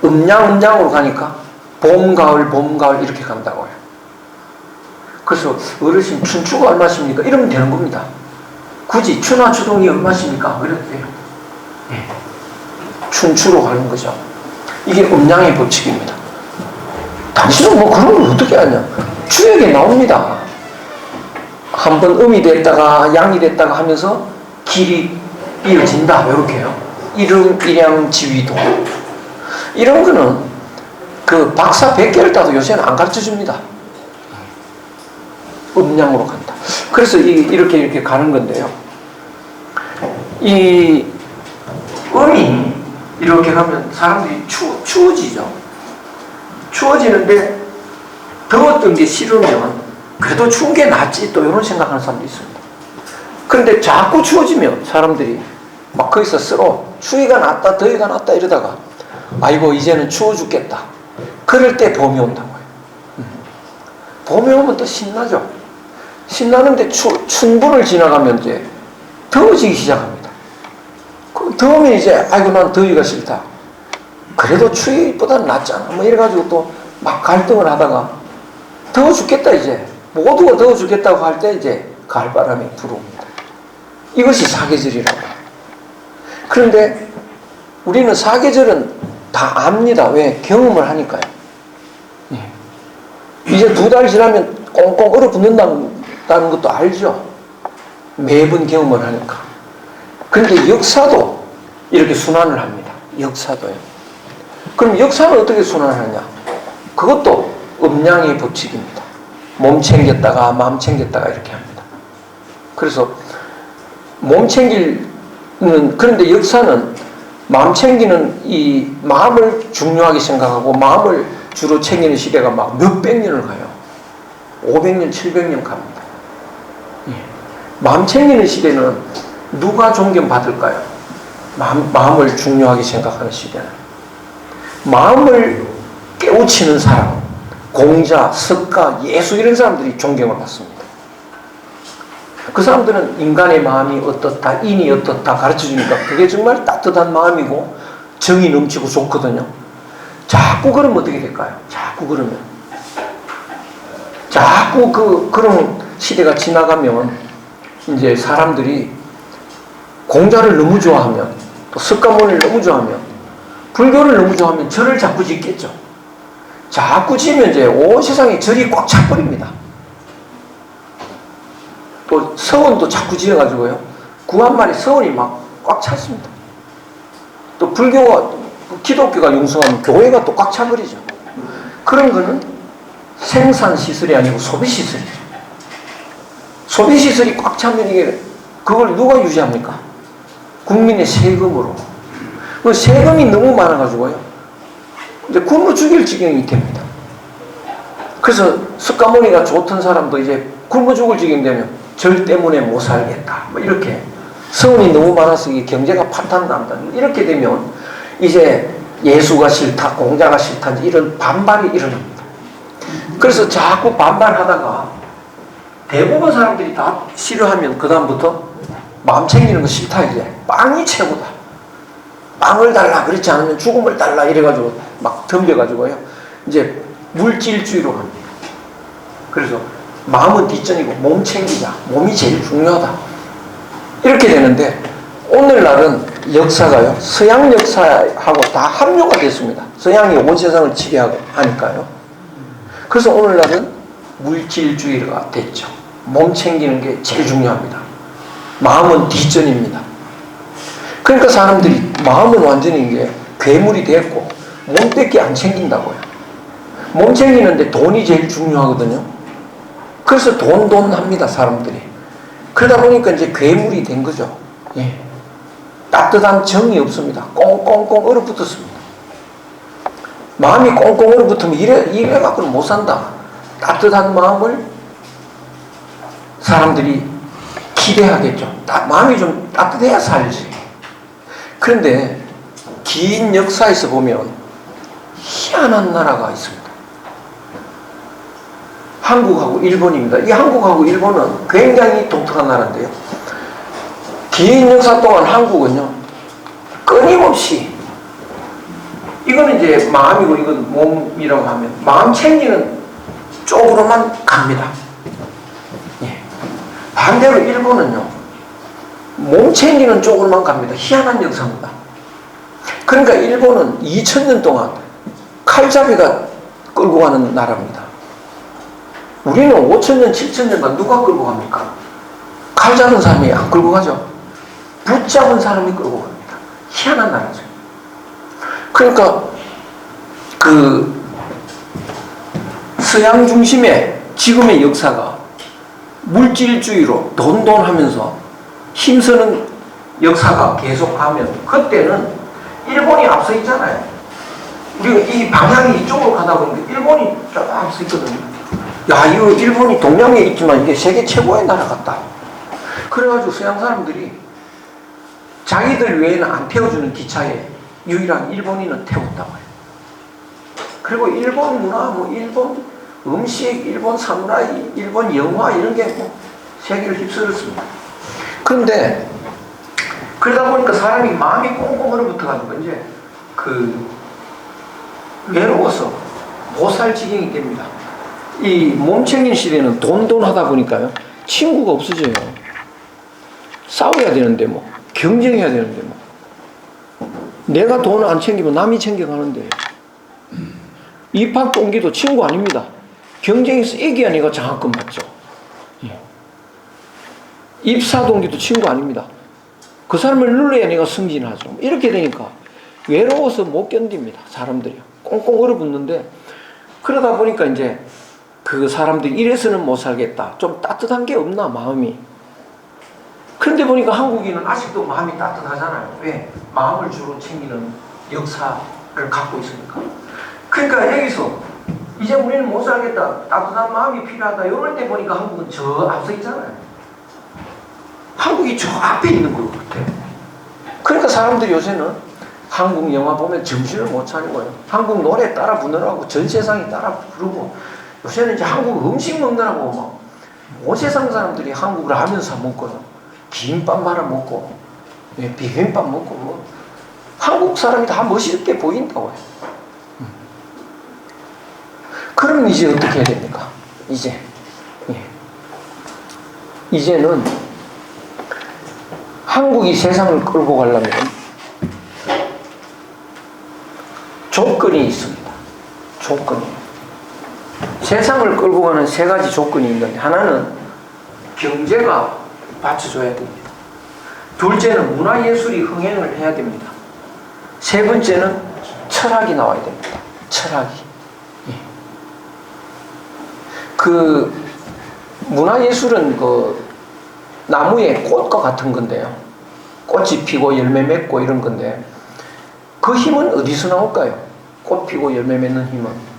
[SPEAKER 2] 음양으로 가니까 봄, 가을 이렇게 간다고요. 그래서 어르신 춘추가 얼마십니까? 이러면 되는 겁니다. 굳이 추나 추동이 얼마십니까? 그래도 돼요. 네. 춘추로 가는 거죠. 이게 음양의 법칙입니다. 당신은 뭐 그런 걸 어떻게 하냐? 주역에 나옵니다. 한번 음이 됐다가 양이 됐다가 하면서 길이 이어진다. 이렇게요. 일음, 일양, 지위도. 이런 거는 그 박사 100개를 따도 요새는 안 가르쳐 줍니다. 음양으로 간다. 그래서 이렇게 가는 건데요. 이 음이 이렇게 가면 사람들이 추워지죠. 추워지는데 더웠던 게 싫으면 그래도 추운 게 낫지 또 이런 생각하는 사람도 있습니다. 그런데 자꾸 추워지면 사람들이 막 거기서 서로 추위가 낫다 더위가 낫다 이러다가 아이고 이제는 추워 죽겠다. 그럴 때 봄이 온다고요. 봄이 오면 또 신나죠. 신나는데 춘분을 지나가면 이제 더워지기 시작합니다. 더우면 이제 아이고 난 더위가 싫다. 그래도 추위보다는 낫잖아. 뭐 이래가지고 또 막 갈등을 하다가 더워 죽겠다 이제 모두가 더워 죽겠다고 할 때 이제 가을바람이 불어옵니다. 이것이 사계절이라고 해요. 그런데 우리는 사계절은 다 압니다. 왜? 경험을 하니까요. 예. 이제 2달 지나면 꽁꽁 얼어붙는다는 것도 알죠. 매번 경험을 하니까. 그런데 역사도 이렇게 순환을 합니다. 역사도요. 그럼 역사는 어떻게 순환하냐? 그것도 음양의 법칙입니다. 몸 챙겼다가 마음 챙겼다가 이렇게 합니다. 그래서 몸 챙기는, 그런데 역사는 마음 챙기는 이 마음을 중요하게 생각하고 마음을 주로 챙기는 시대가 막 몇백 년을 가요. 500년, 700년 갑니다. 예. 마음 챙기는 시대는 누가 존경받을까요? 마음을 중요하게 생각하는 시대는. 마음을 깨우치는 사람, 공자, 석가, 예수 이런 사람들이 존경을 받습니다. 그 사람들은 인간의 마음이 어떻다, 인이 어떻다 가르쳐 주니까 그게 정말 따뜻한 마음이고 정이 넘치고 좋거든요. 자꾸 그러면 어떻게 될까요? 자꾸 그러면. 자꾸 그런 시대가 지나가면 이제 사람들이 공자를 너무 좋아하면 또 석가모니를 너무 좋아하면 불교를 너무 좋아하면 절을 자꾸 짓겠죠. 자꾸 지면 이제 온 세상에 절이 꽉 차버립니다. 또 서원도 자꾸 지어가지고요. 구한말에 서원이 막 꽉 찼습니다. 또 불교가 기독교가 융성하면 교회가 또 꽉 차버리죠. 그런 거는 생산시설이 아니고 소비시설이죠. 소비시설이 꽉 차면 이게 그걸 누가 유지합니까? 국민의 세금으로. 그 세금이 너무 많아가지고요. 이제 굶어 죽일 지경이 됩니다. 그래서 석가모니가 좋던 사람도 이제 굶어 죽을 지경 되면 절 때문에 못 살겠다. 뭐 이렇게 서원이 너무 많아서 이게 경제가 파탄난다. 이렇게 되면 이제 예수가 싫다, 공자가 싫다 이런 반발이 일어납니다. 그래서 자꾸 반발하다가 대부분 사람들이 다 싫어하면 그 다음부터 마음 챙기는 거 싫다 이제 빵이 최고다. 빵을 달라 그렇지 않으면 죽음을 달라 이래가지고 막 덤벼가지고요. 이제 물질주의로 갑니다. 그래서 마음은 뒷전이고 몸 챙기자. 몸이 제일 중요하다. 이렇게 되는데 오늘날은 역사가요. 서양 역사하고 다 합류가 됐습니다. 서양이 온 세상을 지배하고 하니까요. 그래서 오늘날은 물질주의가 됐죠. 몸 챙기는 게 제일 중요합니다. 마음은 뒷전입니다. 그러니까 사람들이 마음은 완전히 이게 괴물이 됐고 몸밖에 안 챙긴다고요. 몸 챙기는데 돈이 제일 중요하거든요. 그래서 돈 합니다 사람들이. 그러다 보니까 이제 괴물이 된 거죠. 예. 따뜻한 정이 없습니다. 꽁꽁꽁 얼어붙었습니다. 마음이 꽁꽁 얼어붙으면 이래 갖고는 못 산다. 따뜻한 마음을 사람들이 기대하겠죠. 마음이 좀 따뜻해야 살지. 그런데 긴 역사에서 보면 희한한 나라가 있습니다. 한국하고 일본입니다. 이 한국하고 일본은 굉장히 독특한 나라인데요. 긴 역사 동안 한국은요, 끊임없이, 이거는 이제 마음이고 이건 몸이라고 하면 마음 챙기는 쪽으로만 갑니다. 예. 반대로 일본은요, 몸 챙기는 쪽으로만 갑니다. 희한한 역사입니다. 그러니까 일본은 2000년 동안 칼잡이가 끌고 가는 나라입니다. 우리는 5000년, 7000년간 누가 끌고 갑니까? 칼 잡은 사람이 안 끌고 가죠. 붙잡은 사람이 끌고 갑니다. 희한한 나라죠. 그러니까 그 서양 중심의 지금의 역사가 물질주의로 돈하면서 힘쓰는 역사가 계속하면 그때는 일본이 앞서 있잖아요. 우리가 이 방향이 이쪽으로 가다 보니까 일본이 쫙 앞서 있거든요. 야, 이거 일본이 동양에 있지만 이게 세계 최고의 나라 같다. 그래가지고 서양 사람들이 자기들 외에는 안 태워주는 기차에 유일한 일본인은 태웠다고 해요. 그리고 일본 문화, 뭐 일본 음식, 일본 사무라이, 일본 영화 이런 게 뭐 세계를 휩쓸었습니다. 그런데 그러다 보니까 사람이 마음이 꽁꽁 얼어붙어가지고 이제 그 외로워서 못 살 지경이 됩니다. 이 몸챙긴 시대는 돈 하다 보니까요, 친구가 없어져요. 싸워야 되는데 뭐 경쟁해야 되는데 뭐 내가 돈을 안 챙기면 남이 챙겨가는데 입학 동기도 친구 아닙니다. 경쟁에서 이겨야 내가 장학금 받죠. 입사 동기도 친구 아닙니다. 그 사람을 눌러야 내가 승진하죠. 이렇게 되니까 외로워서 못 견딥니다. 사람들이 꽁꽁 얼어붙는데, 그러다 보니까 이제 그 사람들이 이래서는 못 살겠다. 좀 따뜻한 게 없나 마음이. 그런데 보니까 한국인은 아직도 마음이 따뜻하잖아요. 왜? 마음을 주로 챙기는 역사를 갖고 있으니까. 그러니까 여기서 이제 우리는 못 살겠다, 따뜻한 마음이 필요하다, 이럴 때 보니까 한국은 저 앞서 있잖아요. 한국이 저 앞에 있는 것 같아요. 그러니까 사람들이 요새는 한국 영화 보면 정신을 못 차리고요, 한국 노래 따라 부르라고 전 세상이 따라 부르고, 요새는 이제 한국 음식 먹느라고 막 온 세상 사람들이 한국 라면 사 먹고요, 김밥 말아 먹고, 비빔밥 먹고, 뭐 한국 사람이 다 멋있게 보인다고 해요. 그럼 이제 어떻게 해야 됩니까? 이제는 한국이 세상을 끌고 가려면 조건이 있습니다. 조건이. 세상을 끌고 가는 세 가지 조건이 있는데, 하나는 경제가 받쳐줘야 됩니다. 둘째는 문화예술이 흥행을 해야 됩니다. 세 번째는 철학이 나와야 됩니다. 철학이. 그 문화예술은 그 나무의 꽃과 같은 건데요, 꽃이 피고 열매 맺고 이런 건데, 그 힘은 어디서 나올까요? 꽃 피고 열매 맺는 힘은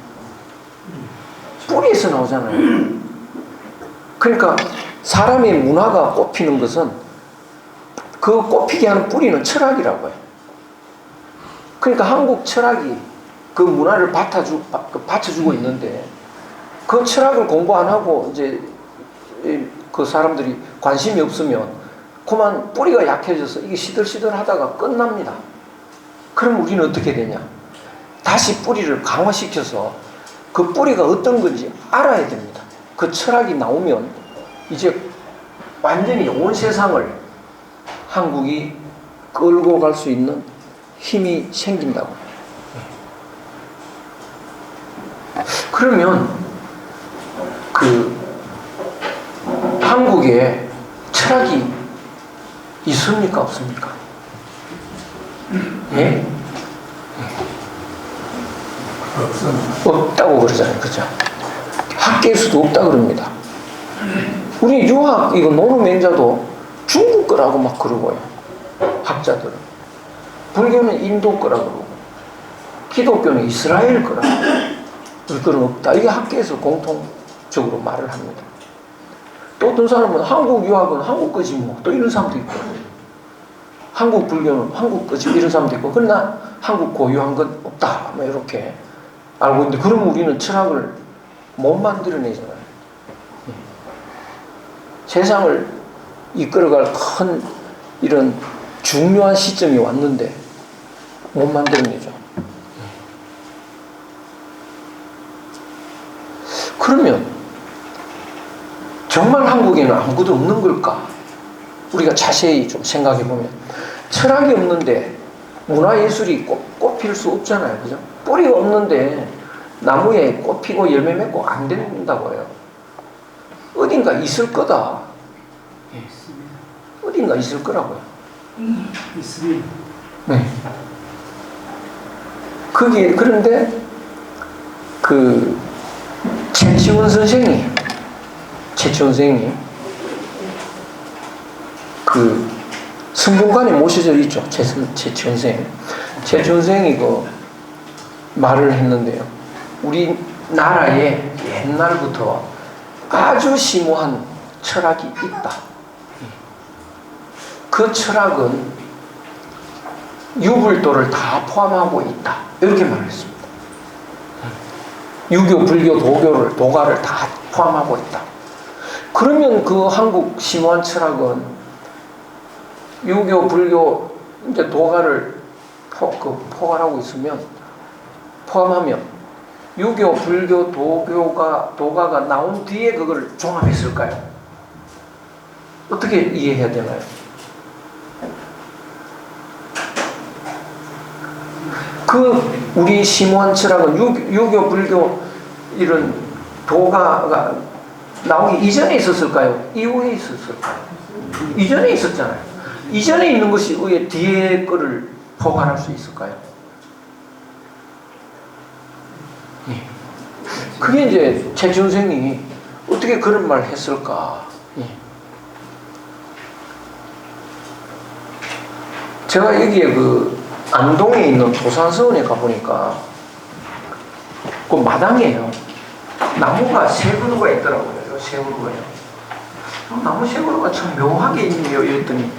[SPEAKER 2] 뿌리에서 나오잖아요. 그러니까 사람의 문화가 꽃피는 것은 그 꽃피게 하는 뿌리는 철학이라고 해요. 그러니까 한국 철학이 그 문화를 받쳐주고 있는데, 그 철학을 공부 안 하고 이제 그 사람들이 관심이 없으면 그만 뿌리가 약해져서 이게 시들시들 하다가 끝납니다. 그럼 우리는 어떻게 되냐? 다시 뿌리를 강화시켜서 그 뿌리가 어떤 건지 알아야 됩니다. 그 철학이 나오면 이제 완전히 온 세상을 한국이 끌고 갈 수 있는 힘이 생긴다고. 그러면 그 한국에 철학이 있습니까? 없습니까? 예? 없다고 그러잖아요. 그죠? 학계에서도 없다 그럽니다. 우리 유학, 이거 노르맹자도 중국 거라고 막 그러고요. 학자들은. 불교는 인도 거라고 그러고. 기독교는 이스라엘 거라. 우리 그런 없다. 이게 학계에서 공통적으로 말을 합니다. 또 어떤 사람은 한국 유학은 한국 거지 뭐. 또 이런 사람도 있고. 한국 불교는 한국 거지 이런 사람도 있고. 그러나 한국 고유한 건 없다. 뭐 이렇게 알고 있는데, 그러면 우리는 철학을 못 만들어내잖아요. 세상을 이끌어갈 큰 이런 중요한 시점이 왔는데 못 만들어내죠. 그러면 정말 한국에는 아무것도 없는 걸까? 우리가 자세히 좀 생각해 보면 철학이 없는데 문화예술이 꽃 필 수 없잖아요. 그죠? 뿌리가 없는데 나무에 꽃 피고 열매 맺고 안 된다고 해요. 어딘가 있을 거다. 어딘가 있을 거라고요.
[SPEAKER 4] 있습니다.
[SPEAKER 2] 네. 그게, 그런데 최치원 선생이 성균관에 모셔져 있죠. 최치원 선생. 최치원 선생이 말을 했는데요. 우리나라에 옛날부터 아주 심오한 철학이 있다. 그 철학은 유불도를 다 포함하고 있다. 이렇게 말했습니다. 유교, 불교, 도가를 다 포함하고 있다. 그러면 그 한국 심오한 철학은 유교, 불교, 이제 도가를 포괄하고 있으면, 포함하면 유교, 불교, 도가가 나온 뒤에 그걸 종합했을까요? 어떻게 이해해야 되나요? 우리 심오한 철학은 유교, 불교, 이런 도가가 나오기 이전에 있었을까요? 이후에 있었을까요? 이전에 있었잖아요. 이전에 있는 것이 왜 뒤에 거를 포괄할 수 있을까요? 예. 그게 이제 최치원 선생이 어떻게 그런 말을 했을까? 예. 제가 여기에 안동에 있는 도산서원에 가보니까 그 마당이에요. 나무가 세 그루가 있더라고요. 세 그루가요. 나무 세 그루가 참 묘하게 있네요. 이랬더니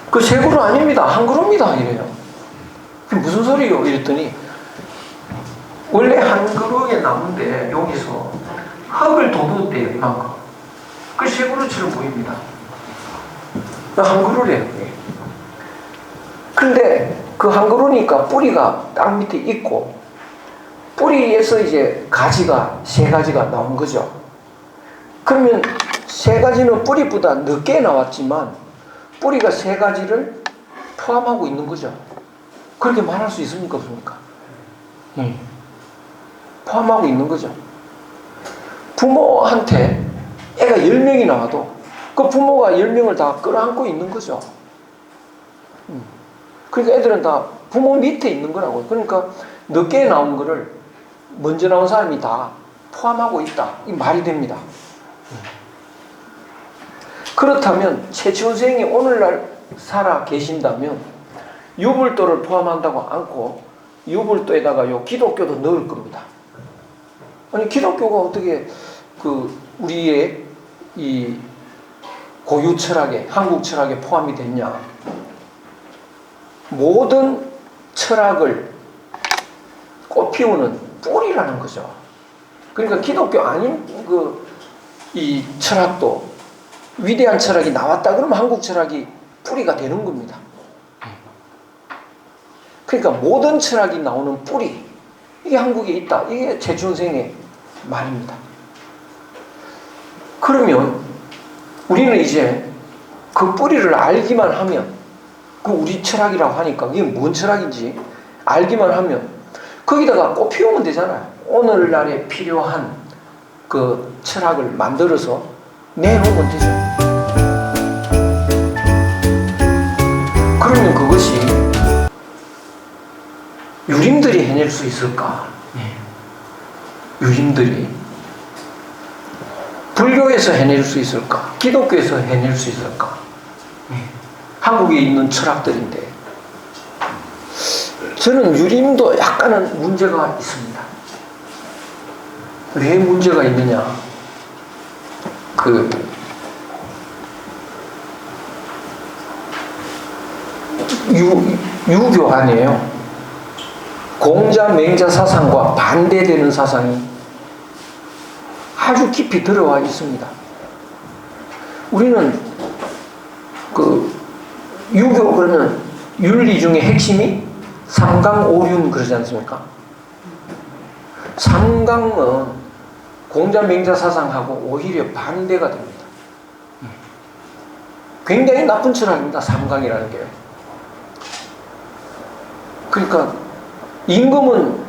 [SPEAKER 2] 그 세 그루 아닙니다. 한 그루입니다. 이래요. 그게 무슨 소리요? 이랬더니 원래 한 그루의 나무인데 여기서 흙을 돋웠대요. 이만큼. 그 세 그루처럼 보입니다. 한 그루래요. 근데 그 한 그루니까 뿌리가 땅 밑에 있고, 뿌리에서 이제 가지가 세 가지가 나온 거죠. 그러면 세 가지는 뿌리보다 늦게 나왔지만 뿌리가 세 가지를 포함하고 있는 거죠. 그렇게 말할 수 있습니까? 없습니까? 포함하고 있는 거죠. 부모한테 애가 10명이 나와도 그 부모가 10명을 다 끌어안고 있는 거죠. 그러니까 애들은 다 부모 밑에 있는 거라고요. 그러니까 늦게 나온 거를 먼저 나온 사람이 다 포함하고 있다. 이 말이 됩니다. 그렇다면 최치원 선생이 오늘날 살아 계신다면 유불도를 포함한다고 않고 유불도에다가 기독교도 넣을 겁니다. 아니 기독교가 어떻게 우리의 이 고유 철학에, 한국 철학에 포함이 됐냐? 모든 철학을 꽃피우는 뿌리라는 거죠. 그러니까 기독교 아닌 이 철학도 위대한 철학이 나왔다 그러면 한국 철학이 뿌리가 되는 겁니다. 그러니까 모든 철학이 나오는 뿌리, 이게 한국에 있다. 이게 최치원 선생의 말입니다. 그러면 우리는 이제 그 뿌리를 알기만 하면, 우리 철학이라고 하니까 이게 뭔 철학인지 알기만 하면 거기다가 꽃 피우면 되잖아요. 오늘날에 필요한 그 철학을 만들어서 내놓으면 되죠. 그러면 그것이 유림들이 해낼 수 있을까? 유림들이 불교에서 해낼 수 있을까? 기독교에서 해낼 수 있을까? 한국에 있는 철학들인데 저는 유림도 약간은 문제가 있습니다. 왜 문제가 있느냐? 유교 안에요. 공자 맹자 사상과 반대되는 사상이 아주 깊이 들어와 있습니다. 우리는 유교 그러면 윤리 중에 핵심이 삼강오륜 그러지 않습니까? 삼강은 공자 맹자 사상하고 오히려 반대가 됩니다. 굉장히 나쁜 철학입니다. 삼강이라는 게요. 그러니까 임금은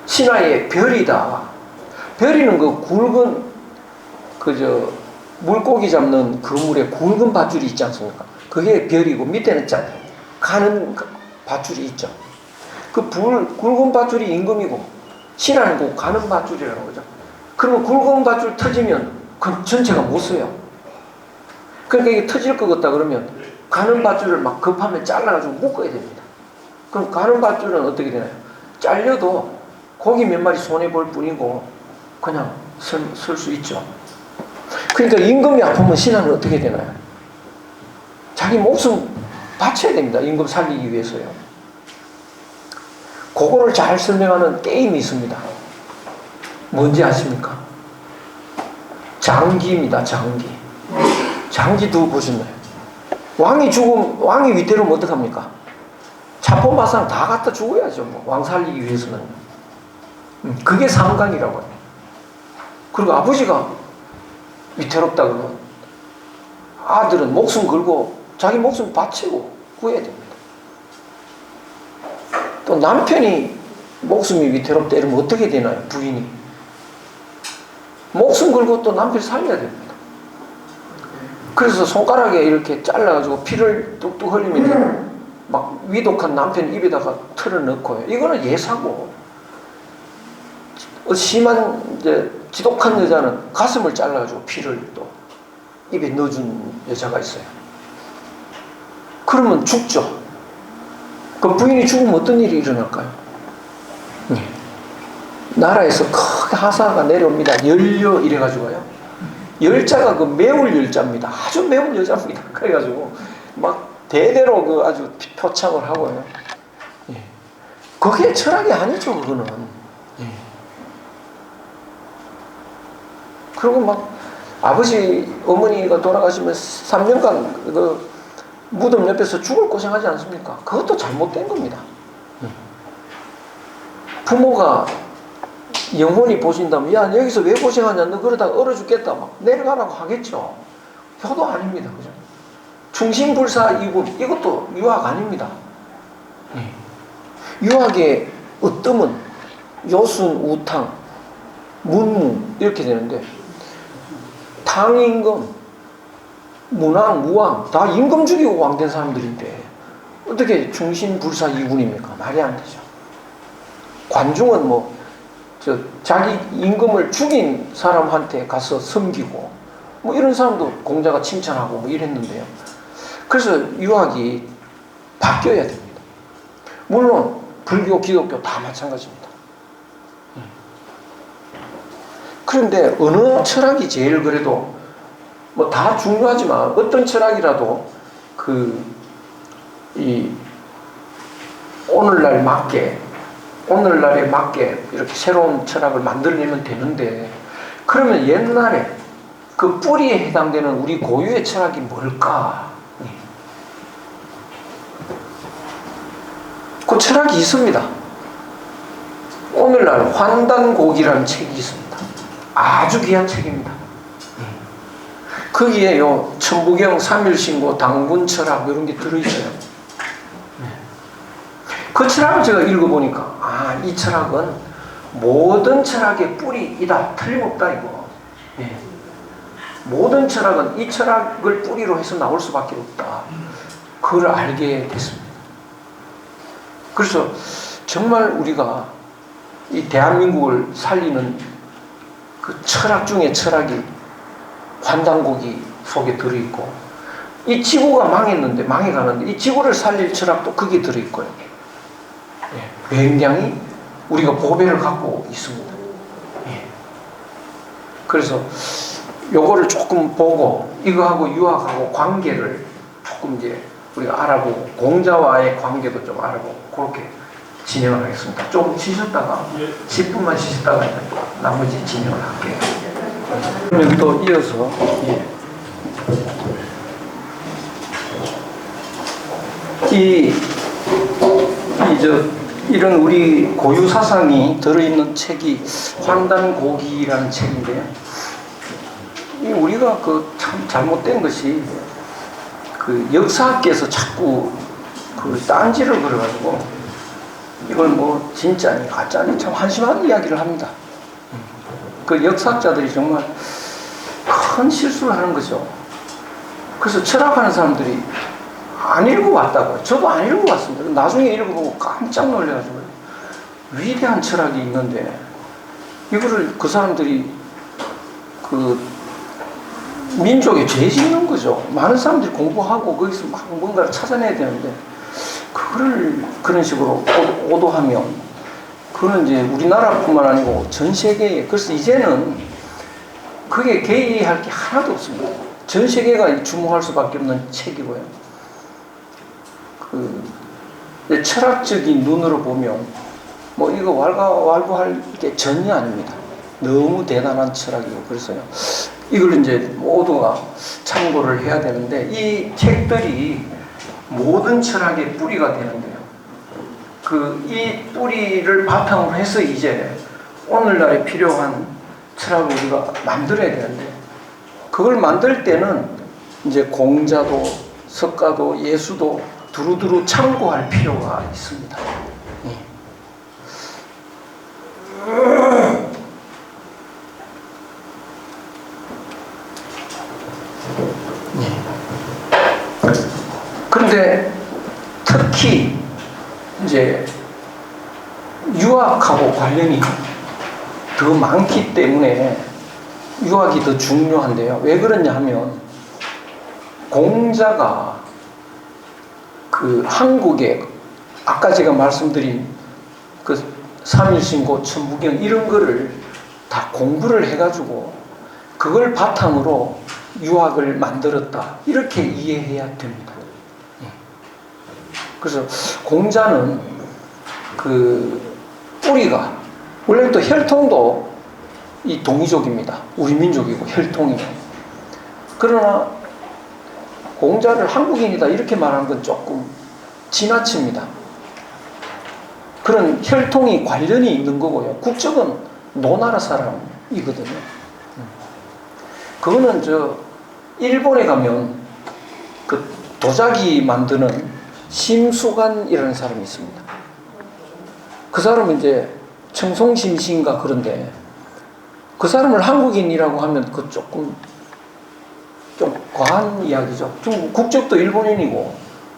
[SPEAKER 2] 신하의 별이다. 별이는 그 굵은 물고기 잡는 그물에 굵은 밧줄이 있지 않습니까? 그게 별이고 밑에는 가는 밧줄이 있죠. 그 굵은 밧줄이 임금이고 신하는 그 가는 밧줄이라는 거죠. 그러면 굵은 밧줄 터지면 그 전체가 못 써요. 그러니까 이게 터질 것 같다 그러면 가는 밧줄을 막 급하면 잘라가지고 묶어야 됩니다. 그럼 가는 밧줄은 어떻게 되나요? 잘려도 고기 몇 마리 손해볼 뿐이고 그냥 쓸 수 있죠. 그러니까 임금이 아프면 신하는 어떻게 되나요? 자기 목숨 바쳐야 됩니다. 임금 살리기 위해서요. 그거를 잘 설명하는 게임이 있습니다. 뭔지 아십니까? 장기입니다. 장기도 보셨나요? 왕이 위태로우면 어떡합니까? 차포마상 다 갖다 죽어야죠. 왕 살리기 위해서는. 그게 삼강이라고 해요. 그리고 아버지가 위태롭다 그러면 아들은 목숨 걸고 자기 목숨 바치고 구해야 됩니다. 또 남편이 목숨이 위태롭다 이러면 어떻게 되나요? 부인이 목숨 걸고 또 남편 살려야 됩니다. 그래서 손가락에 이렇게 잘라가지고 피를 뚝뚝 흘리면 막 위독한 남편 입에다가 털어넣고요. 이거는 예사고, 심한 지독한 여자는 가슴을 잘라가지고 피를 또 입에 넣어준 여자가 있어요. 그러면 죽죠. 그 부인이 죽으면 어떤 일이 일어날까요? 나라에서 크게 하사가 내려옵니다. 열려 이래가지고요. 열자가 그 매울 열자입니다. 아주 매운 여자입니다. 그래가지고 막 대대로 아주 표창을 하고요. 그게 철학이 아니죠, 그거는. 그리고 막 아버지, 어머니가 돌아가시면 3년간 그 무덤 옆에서 죽을 고생하지 않습니까? 그것도 잘못된 겁니다. 부모가 영혼이 보신다면, 야, 여기서 왜 고생하냐? 너 그러다가 얼어 죽겠다. 막 내려가라고 하겠죠. 효도 아닙니다. 그죠? 충신불사 이군, 이것도 유학 아닙니다. 유학의 어뜸은 요순, 우탕, 문무 이렇게 되는데, 탕임금, 문왕, 무왕 다 임금 죽이고 왕된 사람들인데 어떻게 충신불사 이군입니까? 말이 안 되죠. 관중은 자기 임금을 죽인 사람한테 가서 섬기고 이런 사람도 공자가 칭찬하고 이랬는데요. 그래서 유학이 바뀌어야 됩니다. 물론 불교, 기독교 다 마찬가지입니다. 그런데 어느 철학이 제일 그래도 다 중요하지만 어떤 철학이라도 오늘날에 맞게 이렇게 새로운 철학을 만들어내면 되는데, 그러면 옛날에 그 뿌리에 해당되는 우리 고유의 철학이 뭘까? 그 철학이 있습니다. 오늘날 환단곡이라는 책이 있습니다. 아주 귀한 책입니다. 거기에 천부경, 삼일신고, 당군철학 이런 게 들어있어요. 그 철학을 제가 읽어보니까 이 철학은 모든 철학의 뿌리이다. 틀림없다 이거. 모든 철학은 이 철학을 뿌리로 해서 나올 수밖에 없다. 그걸 알게 됐습니다. 그래서 정말 우리가 이 대한민국을 살리는 그 철학 중에 철학이 환단곡이 속에 들어있고, 이 지구가 망했는데 망해가는데 이 지구를 살릴 철학도 거기에 들어있고요. 굉장히 우리가 보배를 갖고 있습니다. 예. 그래서 요거를 조금 보고 이거하고 유학하고 관계를 조금 이제 우리가 알아보고 공자와의 관계도 좀 알아보고 그렇게 진행을 하겠습니다. 조금 쉬셨다가 10분만 쉬셨다가 나머지 진행을 할게요. 그러면 또 이어서 이런 우리 고유 사상이 들어있는 책이 환단고기라는 책인데요. 우리가 참 잘못된 것이 역사학계에서 자꾸 딴지를 걸어가지고 이걸 뭐 진짜니 가짜니 참 한심한 이야기를 합니다. 역사학자들이 정말 큰 실수를 하는 거죠. 그래서 철학하는 사람들이 안 읽어봤다고요. 저도 안 읽어봤습니다. 나중에 읽어보고 깜짝 놀래가지고 위대한 철학이 있는데 이거를 그 사람들이 민족에 죄 짓는 거죠. 많은 사람들이 공부하고 거기서 막 뭔가를 찾아내야 되는데 그거를 그런 식으로 오도하면 그건 이제 우리나라뿐만 아니고 전 세계에, 그래서 이제는 그게 개의할 게 하나도 없습니다. 전 세계가 주목할 수밖에 없는 책이고요. 철학적인 눈으로 보면 뭐 이거 왈가왈부할 게 전혀 아닙니다. 너무 대단한 철학이고, 그래서요 이걸 이제 모두가 참고를 해야 되는데, 이 책들이 모든 철학의 뿌리가 되는데요. 이 뿌리를 바탕으로 해서 이제 오늘날에 필요한 철학을 우리가 만들어야 되는데, 그걸 만들 때는 이제 공자도 석가도 예수도 두루두루 참고할 필요가 있습니다. 그런데 특히 이제 유학하고 관련이 더 많기 때문에 유학이 더 중요한데요. 왜 그러냐 하면 공자가 한국에 아까 제가 말씀드린 삼일신고, 천부경 이런 거를 다 공부를 해가지고 그걸 바탕으로 유학을 만들었다, 이렇게 이해해야 됩니다. 그래서 공자는 뿌리가 원래 또 혈통도 이 동이족입니다. 우리 민족이고 혈통이에요. 그러나 공자를 한국인이다 이렇게 말하는 건 조금 지나칩니다. 그런 혈통이 관련이 있는 거고요. 국적은 노나라 사람이거든요. 그거는 일본에 가면 도자기 만드는 심수관이라는 사람이 있습니다. 그 사람은 이제 청송심시인가 그런데 그 사람을 한국인이라고 하면 조금 좀 과한 이야기죠. 국적도 일본인이고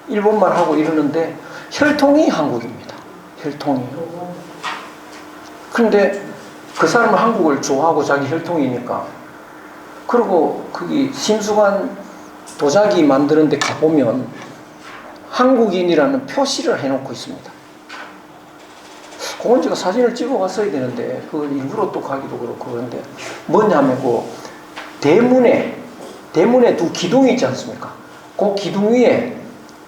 [SPEAKER 2] 일본말 하고 이러는데 혈통이 한국입니다. 혈통이. 그런데 그 사람은 한국을 좋아하고 자기 혈통이니까, 그리고 거기 심수관 도자기 만드는 데 가보면 한국인이라는 표시를 해놓고 있습니다. 그건 제가 사진을 찍어 왔어야 되는데 그걸 일부러 또 가기도 그렇고 그런데 뭐냐면 대문에 두 기둥이 있지 않습니까? 그 기둥 위에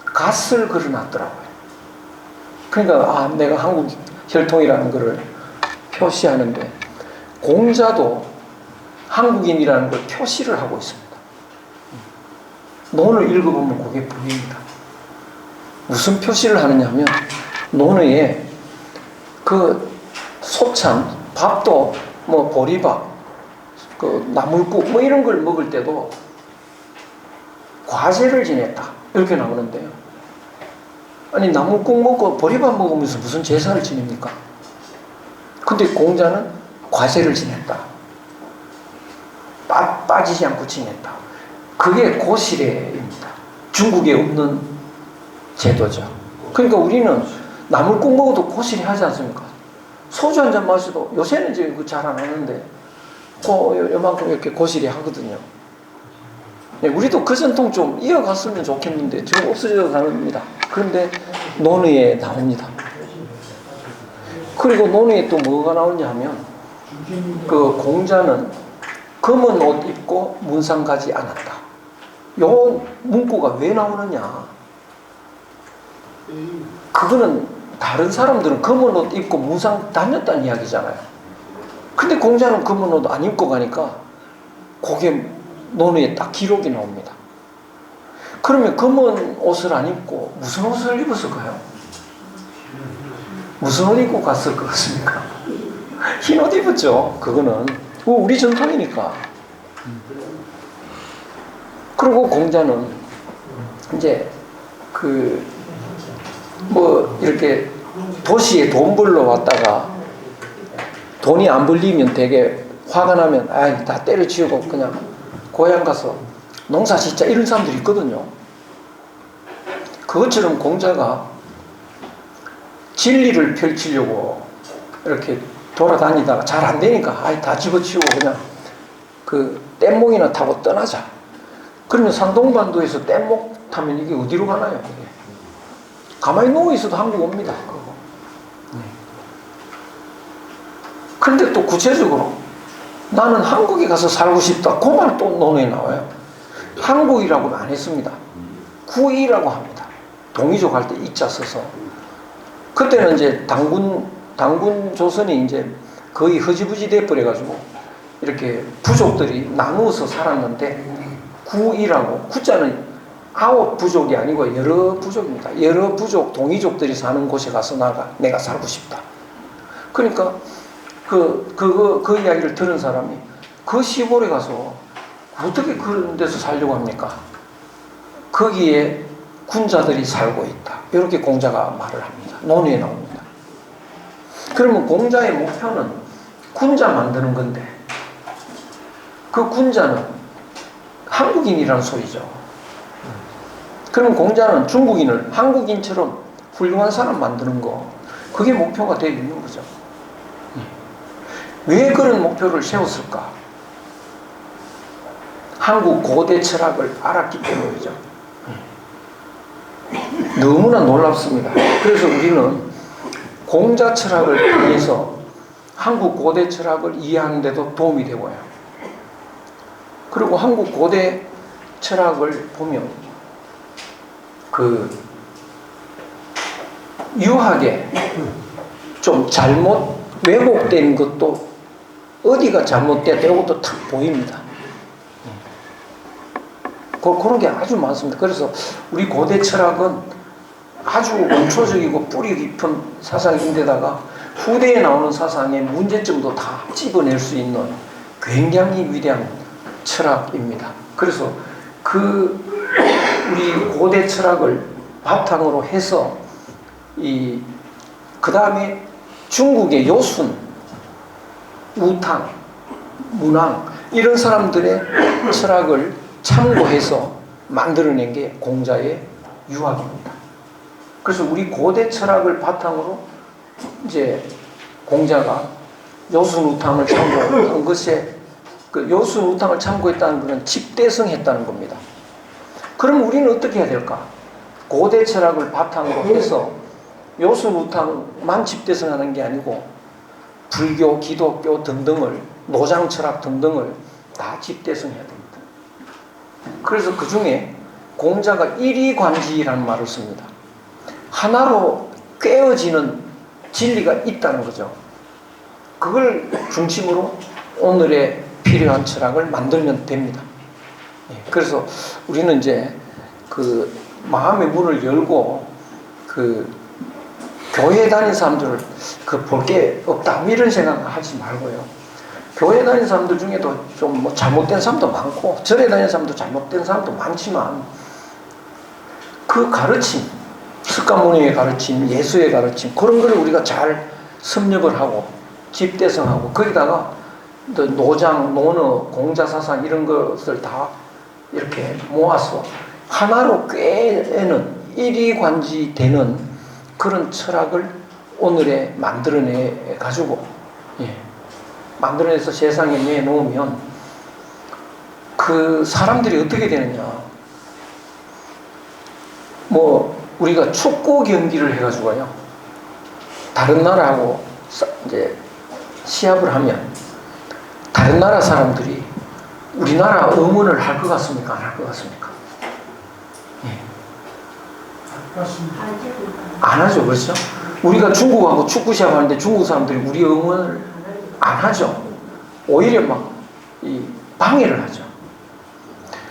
[SPEAKER 2] 갓을 그려놨더라고요. 그러니까 내가 한국 혈통이라는 것을 표시하는데, 공자도 한국인이라는 걸 표시를 하고 있습니다. 논을 읽어보면 그게 보입니다. 무슨 표시를 하느냐 하면 논의에 소찬, 밥도 뭐 보리밥, 나물국 뭐 이런 걸 먹을 때도 과제를 지냈다 이렇게 나오는데요. 아니 나물국 먹고 보리밥 먹으면서 무슨 제사를 지냅니까? 근데 공자는 과제를 지냈다. 빠지지 않고 지냈다. 그게 고시례입니다. 중국에 없는 제도죠. 그러니까 우리는 나물국 먹어도 고시례 하지 않습니까? 소주 한 잔 마셔도 요새는 이제 잘 안 하는데 요만큼 이렇게 고시례 하거든요. 우리도 그 전통 좀 이어갔으면 좋겠는데 지금 없어져 가는입니다. 그런데 논의에 나옵니다. 그리고 논의에 또 뭐가 나오냐 하면 그 공자는 검은 옷 입고 문상 가지 않았다. 요 문구가 왜 나오느냐? 그거는 다른 사람들은 검은 옷 입고 문상 다녔다는 이야기잖아요. 근데 공자는 검은 옷 안 입고 가니까 그게 논의에 딱 기록이 나옵니다. 그러면 검은 옷을 안 입고 무슨 옷을 입었을까요? 무슨 옷 입고 갔을 것 같습니까? 흰 옷 입었죠. 그거는 우리 전통이니까. 그리고 공자는 이제 뭐 이렇게 도시에 돈 벌러 왔다가 돈이 안 벌리면 되게 화가 나면 다 때려치우고 그냥 고향 가서 농사 짓자 이런 사람들이 있거든요. 그것처럼 공자가 진리를 펼치려고 이렇게 돌아다니다가 잘 안 되니까 다 집어치우고 그냥 그 뗏목이나 타고 떠나자. 그러면 상동반도에서 뗏목 타면 이게 어디로 가나요? 이게. 가만히 누워 있어도 한국 옵니다. 그거. 그런데 또 구체적으로 나는 한국에 가서 살고 싶다. 그 말 또 논의에 나와요. 한국이라고는 안 했습니다. 구이라고 합니다. 동이족 할 때 이자 써서. 그때는 이제 당군 조선이 이제 거의 허지부지 돼버려가지고 이렇게 부족들이 나누어서 살았는데 구이라고, 구자는 아홉 부족이 아니고 여러 부족입니다. 여러 부족, 동이족들이 사는 곳에 가서 내가 살고 싶다. 그러니까 그 이야기를 들은 사람이 그 시골에 가서 어떻게 그런 데서 살려고 합니까? 거기에 군자들이 살고 있다. 이렇게 공자가 말을 합니다. 논의에 나옵니다. 그러면 공자의 목표는 군자 만드는 건데 그 군자는 한국인이라는 소리죠. 그러면 공자는 중국인을 한국인처럼 훌륭한 사람 만드는 거, 그게 목표가 되어 있는 거죠. 왜 그런 목표를 세웠을까? 한국 고대 철학을 알았기 때문이죠. 너무나 놀랍습니다. 그래서 우리는 공자 철학을 통해서 한국 고대 철학을 이해하는 데도 도움이 되고요. 그리고 한국 고대 철학을 보면 유하게 좀 잘못 왜곡된 것도, 어디가 잘못된 것도 탁 보입니다. 그런 게 아주 많습니다. 그래서 우리 고대 철학은 아주 원초적이고 뿌리 깊은 사상인데다가 후대에 나오는 사상의 문제점도 다 집어낼 수 있는 굉장히 위대한 철학입니다. 그래서 우리 고대 철학을 바탕으로 해서 그 다음에 중국의 요순, 우탕, 문왕 이런 사람들의 철학을 참고해서 만들어낸 게 공자의 유학입니다. 그래서 우리 고대 철학을 바탕으로 이제 공자가 요순우탕을 참고한 것에 그 요순우탕을 참고했다는 것은 집대성했다는 겁니다. 그럼 우리는 어떻게 해야 될까? 고대 철학을 바탕으로 해서 요순우탕만 집대성하는 게 아니고 불교, 기독교 등등을, 노장 철학 등등을 다 집대성해야 됩니다. 그래서 그 중에 공자가 일이관지라는 말을 씁니다. 하나로 꿰어지는 진리가 있다는 거죠. 그걸 중심으로 오늘의 필요한 철학을 만들면 됩니다. 그래서 우리는 이제 그 마음의 문을 열고 교회 다니는 사람들을 볼 게 없다 이런 생각을 하지 말고요. 교회 다니는 사람들 중에도 좀 뭐 잘못된 사람도 많고 절에 다니는 사람도 잘못된 사람도 많지만 그 가르침, 석가모니의 가르침, 예수의 가르침 그런 걸 우리가 잘 섭렵을 하고 집대성하고 거기다가 노장, 논어, 공자사상 이런 것을 다 이렇게 모아서 하나로 꿰는 일이관지되는 그런 철학을 오늘에 만들어내 가지고 만들어내서 세상에 내놓으면 그 사람들이 어떻게 되느냐, 뭐 우리가 축구 경기를 해가지고요 다른 나라하고 이제 시합을 하면 다른 나라 사람들이 우리나라 응원을 할 것 같습니까? 안 할 것 같습니까? 예. 안 하죠, 그렇죠? 우리가 중국하고 축구 시합하는데 중국 사람들이 우리 응원을 안 하죠. 오히려 막 이 방해를 하죠.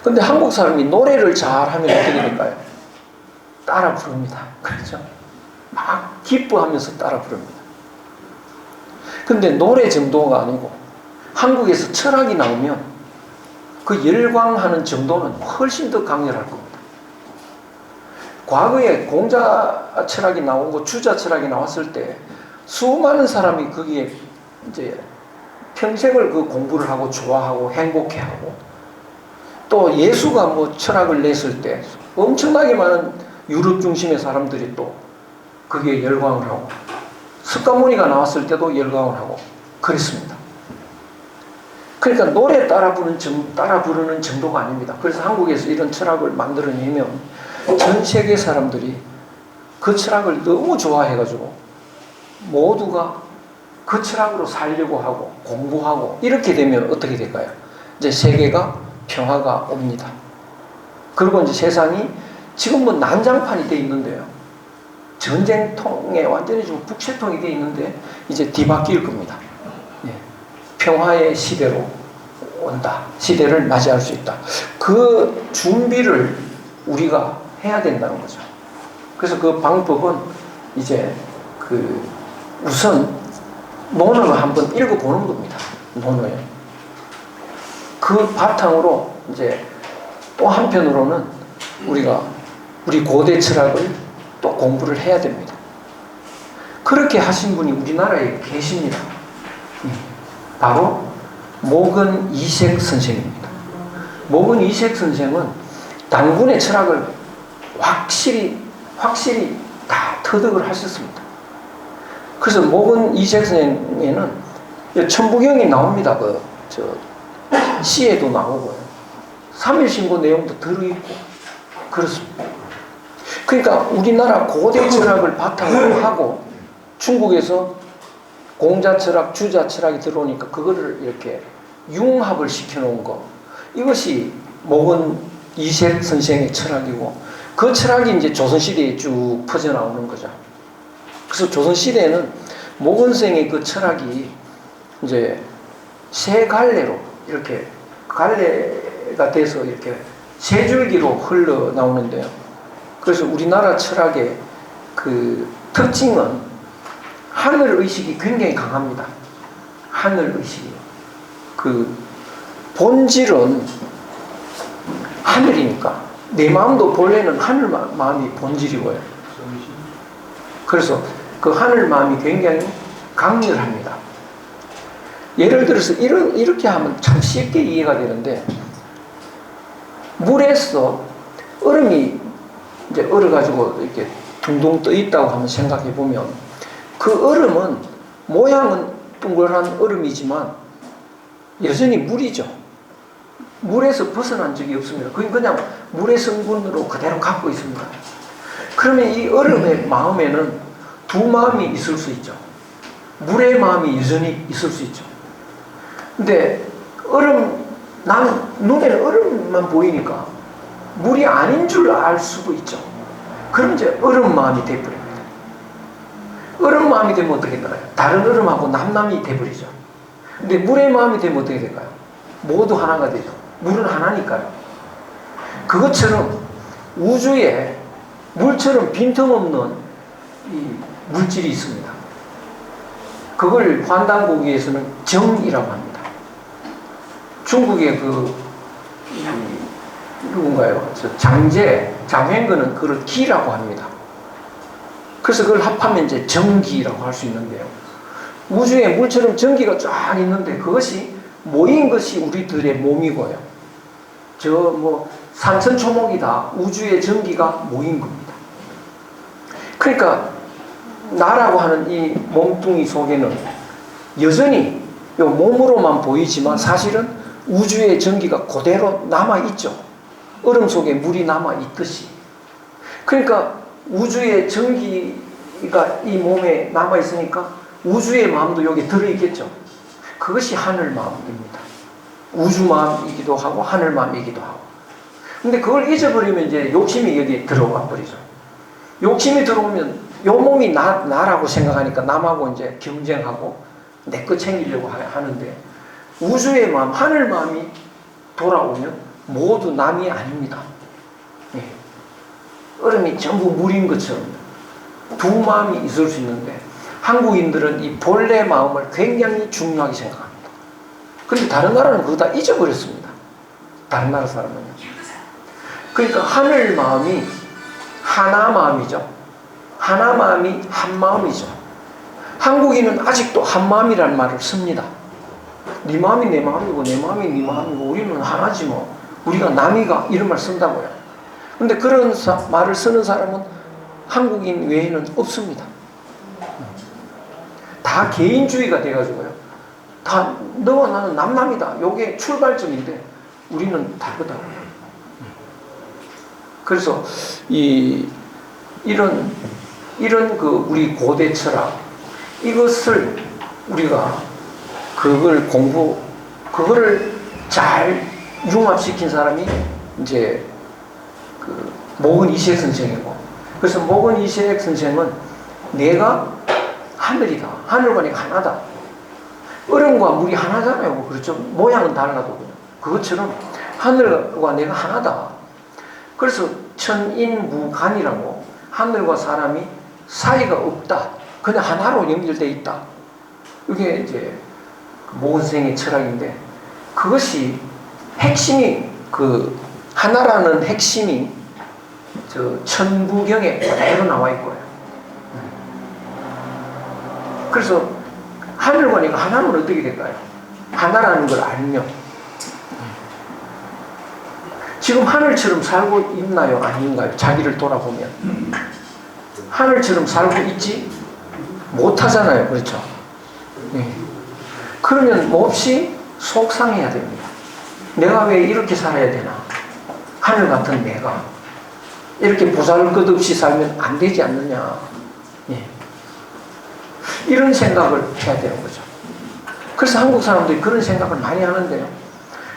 [SPEAKER 2] 근데 한국 사람이 노래를 잘하면 어떻게 될까요? 따라 부릅니다. 그렇죠? 막 기뻐하면서 따라 부릅니다. 근데 노래 정도가 아니고 한국에서 철학이 나오면 그 열광하는 정도는 훨씬 더 강렬할 겁니다. 과거에 공자 철학이 나오고 주자 철학이 나왔을 때 수많은 사람이 거기에 이제 평생을 그 공부를 하고 좋아하고 행복해하고, 또 예수가 뭐 철학을 냈을 때 엄청나게 많은 유럽 중심의 사람들이 또 거기에 열광을 하고, 석가모니가 나왔을 때도 열광을 하고 그랬습니다. 그러니까 노래 따라 부르는 정도가 아닙니다. 그래서 한국에서 이런 철학을 만들어내면 전 세계 사람들이 그 철학을 너무 좋아해가지고 모두가 그 철학으로 살려고 하고 공부하고, 이렇게 되면 어떻게 될까요? 이제 세계가 평화가 옵니다. 그리고 이제 세상이 지금 뭐 난장판이 돼 있는데요, 전쟁통에 완전히 지금 북새통이 돼 있는데 이제 뒤바뀔 겁니다. 예. 평화의 시대로 온다. 시대를 맞이할 수 있다. 그 준비를 우리가 해야 된다는 거죠. 그래서 그 방법은 이제 우선 논어를 한번 읽어보는 겁니다. 논어요. 그 바탕으로 이제 또 한편으로는 우리 고대 철학을 또 공부를 해야 됩니다. 그렇게 하신 분이 우리나라에 계십니다. 바로 목은 이색 선생입니다. 목은 이색 선생은 단군의 철학을 확실히 다 터득을 하셨습니다. 그래서 목은 이색 선생에는 천부경이 나옵니다. 시에도 나오고요. 3.1신고 내용도 들어있고 그렇습니다. 그러니까 우리나라 고대 철학을 바탕으로 하고 중국에서 공자 철학, 주자 철학이 들어오니까 그거를 이렇게 융합을 시켜놓은 거, 이것이 목은 이색 선생의 철학이고, 그 철학이 이제 조선시대에 쭉 퍼져나오는 거죠. 그래서 조선시대에는 목은생의 그 철학이 이제 세 갈래로 이렇게 갈래가 돼서 이렇게 세 줄기로 흘러나오는데요. 그래서 우리나라 철학의 그 특징은 하늘의식이 굉장히 강합니다. 하늘의식이. 그 본질은 하늘이니까 내 마음도 본래는 하늘 마음이 본질이고요. 그래서 그 하늘 마음이 굉장히 강렬합니다. 예를 들어서 이렇게 하면 참 쉽게 이해가 되는데, 물에서 얼음이 이제 얼어가지고 이렇게 둥둥 떠 있다고 한번 생각해 보면, 그 얼음은 모양은 동그란 얼음이지만 여전히 물이죠. 물에서 벗어난 적이 없습니다. 그건 그냥 물의 성분으로 그대로 갖고 있습니다. 그러면 이 얼음의 마음에는 두 마음이 있을 수 있죠. 물의 마음이 여전히 있을 수 있죠. 근데 나는 눈에는 얼음만 보이니까 물이 아닌 줄 알 수도 있죠. 그럼 이제 얼음 마음이 돼버립니다. 얼음 마음이 되면 어떻게 될까요? 다른 얼음하고 남남이 돼버리죠. 근데 물의 마음이 되면 어떻게 될까요? 모두 하나가 되죠. 물은 하나니까요. 그것처럼 우주에 물처럼 빈틈없는 이 물질이 있습니다. 그걸 환단고기에서는 정이라고 합니다. 중국의 누군가요? 장횡거는 그걸 기라고 합니다. 그래서 그걸 합하면 이제 정기라고 할 수 있는데요. 우주에 물처럼 전기가 쫙 있는데 그것이 모인 것이 우리들의 몸이고요. 산천초목이다. 우주의 전기가 모인 겁니다. 그러니까 나라고 하는 이 몸뚱이 속에는 여전히 이 몸으로만 보이지만 사실은 우주의 전기가 그대로 남아있죠. 얼음 속에 물이 남아있듯이. 그러니까 우주의 전기가 이 몸에 남아있으니까 우주의 마음도 여기 들어있겠죠. 그것이 하늘 마음입니다. 우주 마음이기도 하고 하늘 마음이기도 하고. 근데 그걸 잊어버리면 이제 욕심이 여기 들어와 버리죠. 욕심이 들어오면 요 몸이 나라고 생각하니까 남하고 이제 경쟁하고 내 거 챙기려고 하는데, 우주의 마음, 하늘 마음이 돌아오면 모두 남이 아닙니다. 예. 얼음이 전부 물인 것처럼 두 마음이 있을 수 있는데, 한국인들은 이 본래 마음을 굉장히 중요하게 생각합니다. 그런데 다른 나라는 그거 다 잊어버렸습니다. 다른 나라 사람은요. 그러니까 하늘 마음이 하나 마음이죠. 하나 마음이 한 마음이죠. 한국인은 아직도 한 마음이라는 말을 씁니다. 네 마음이 내 마음이고 내 마음이 네 마음이고 우리는 하나지 뭐, 우리가 남이가, 이런 말 쓴다고요. 근데 그런 말을 쓰는 사람은 한국인 외에는 없습니다. 다 개인주의가 돼가지고요. 다 너와 나는 남남이다. 요게 출발점인데 우리는 다르다고요. 그래서 이런 그 우리 고대 철학, 이것을 우리가 그거를 잘 융합시킨 사람이 이제 그 모건 이시액 선생이고, 그래서 모건 이시액 선생은 내가 하늘이다. 하늘과 내가 하나다. 얼음과 물이 하나잖아요. 뭐 그렇죠. 모양은 달라도 그것처럼 하늘과 내가 하나다. 그래서 천인무간이라고, 하늘과 사람이 사이가 없다. 그냥 하나로 연결되어 있다. 이게 이제 모건 선생의 철학인데, 그것이 핵심이, 그 하나라는 핵심이 저 천부경에 그대로 나와 있고요. 그래서 하늘과 내가 하나는 어떻게 될까요? 하나라는 걸 알면. 지금 하늘처럼 살고 있나요? 아닌가요? 자기를 돌아보면. 하늘처럼 살고 있지 못하잖아요. 그렇죠? 네. 그러면 몹시 속상해야 됩니다. 내가 왜 이렇게 살아야 되나? 하늘 같은 내가 이렇게 보잘것없이 살면 안 되지 않느냐? 네. 이런 생각을 해야 되는 거죠. 그래서 한국 사람들이 그런 생각을 많이 하는데요.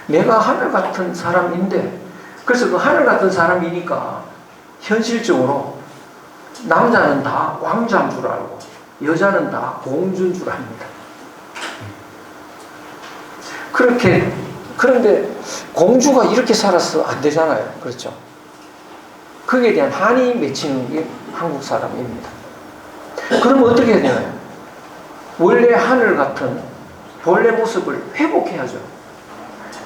[SPEAKER 2] 내가 하늘 같은 사람인데, 그래서 그 하늘 같은 사람이니까 현실적으로 남자는 다 왕자인 줄 알고 여자는 다 공주인 줄 압니다. 그런데 공주가 이렇게 살아서 안 되잖아요. 그렇죠? 거기에 대한 한이 맺히는 게 한국 사람입니다. 그러면 어떻게 해야 되나요? 원래 하늘 같은 본래 모습을 회복해야죠.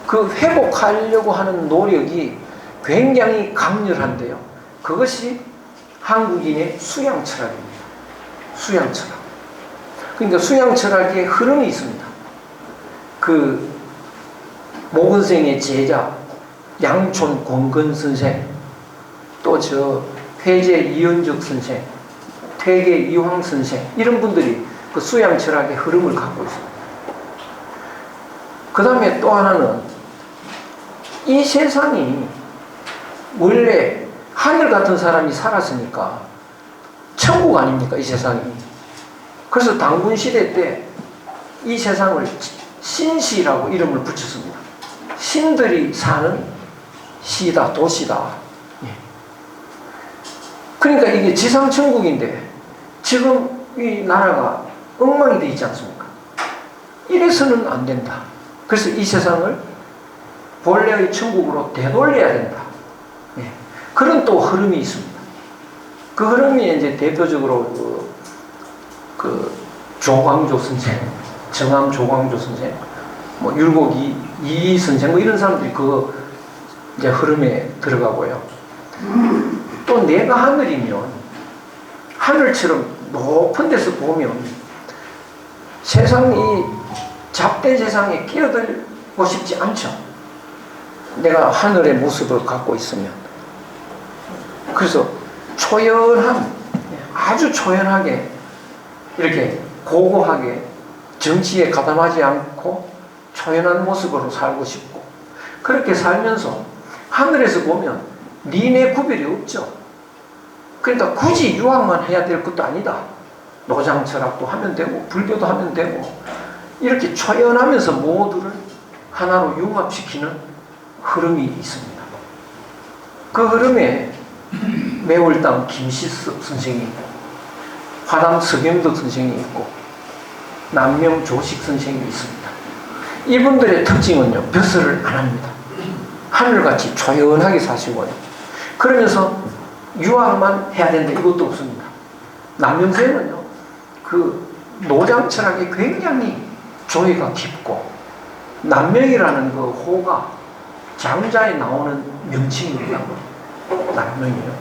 [SPEAKER 2] 그 회복하려고 하는 노력이 굉장히 강렬한데요. 그것이 한국인의 수양 철학입니다. 수양 철학. 그러니까 수양 철학의 흐름이 있습니다. 그 모건생의 제자 양촌 권근 선생, 또 저 회제 이현적 선생, 퇴계 이황 선생, 이런 분들이 그 수양 철학의 흐름을 갖고 있습니다. 그 다음에 또 하나는 이 세상이 원래 하늘 같은 사람이 살았으니까 천국 아닙니까? 이 세상이. 그래서 당군 시대 때 이 세상을 신시라고 이름을 붙였습니다. 신들이 사는 시다, 도시다. 그러니까 이게 지상천국인데 지금 이 나라가 엉망이 되어 있지 않습니까? 이래서는 안 된다. 그래서 이 세상을 본래의 천국으로 되돌려야 된다. 그런 또 흐름이 있습니다. 그 흐름이 이제 대표적으로 그 조광조 선생, 정암 조광조 선생, 뭐 율곡 이 선생, 뭐 이런 사람들이 그 이제 흐름에 들어가고요. 또 내가 하늘이면 하늘처럼 높은 데서 보면 세상이 잡된 세상에 끼어들고 싶지 않죠. 내가 하늘의 모습을 갖고 있으면. 그래서 초연한, 아주 초연하게 이렇게 고고하게 정치에 가담하지 않고 초연한 모습으로 살고 싶고, 그렇게 살면서 하늘에서 보면 니네 구별이 없죠. 그러니까 굳이 유학만 해야 될 것도 아니다. 노장 철학도 하면 되고 불교도 하면 되고 이렇게 초연하면서 모두를 하나로 융합시키는 흐름이 있습니다. 그 흐름에 매월당 김시섭 선생이 있고 화담 서경덕 선생이 있고 남명 조식 선생이 있습니다. 이분들의 특징은요, 벼슬을 안 합니다. 하늘같이 조연하게 사시고요. 그러면서 유학만 해야 된다 이것도 없습니다. 남명세는요, 그 노장 철학이 굉장히 조예가 깊고 남명이라는 그 호가 장자에 나오는 명칭입니다. 남명이에요.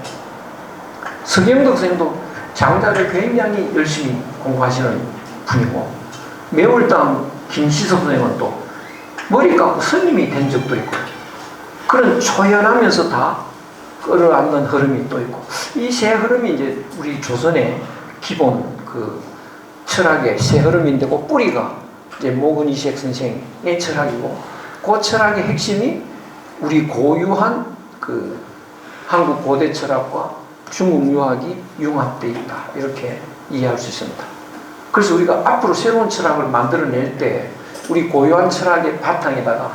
[SPEAKER 2] 서경덕 선생도 장자를 굉장히 열심히 공부하시는 분이고 매월당 김시섭 선생은 또 머리 감고 스님이 된 적도 있고 그런 초연하면서 다 끌어안는 흐름이 또 있고 이 세 흐름이 이제 우리 조선의 기본 그 철학의 세 흐름인데 그 뿌리가 이제 모근이색 선생의 철학이고 그 철학의 핵심이 우리 고유한 그 한국 고대 철학과 중국 유학이 융합되어 있다 이렇게 이해할 수 있습니다. 그래서 우리가 앞으로 새로운 철학을 만들어낼 때 우리 고유한 철학의 바탕에다가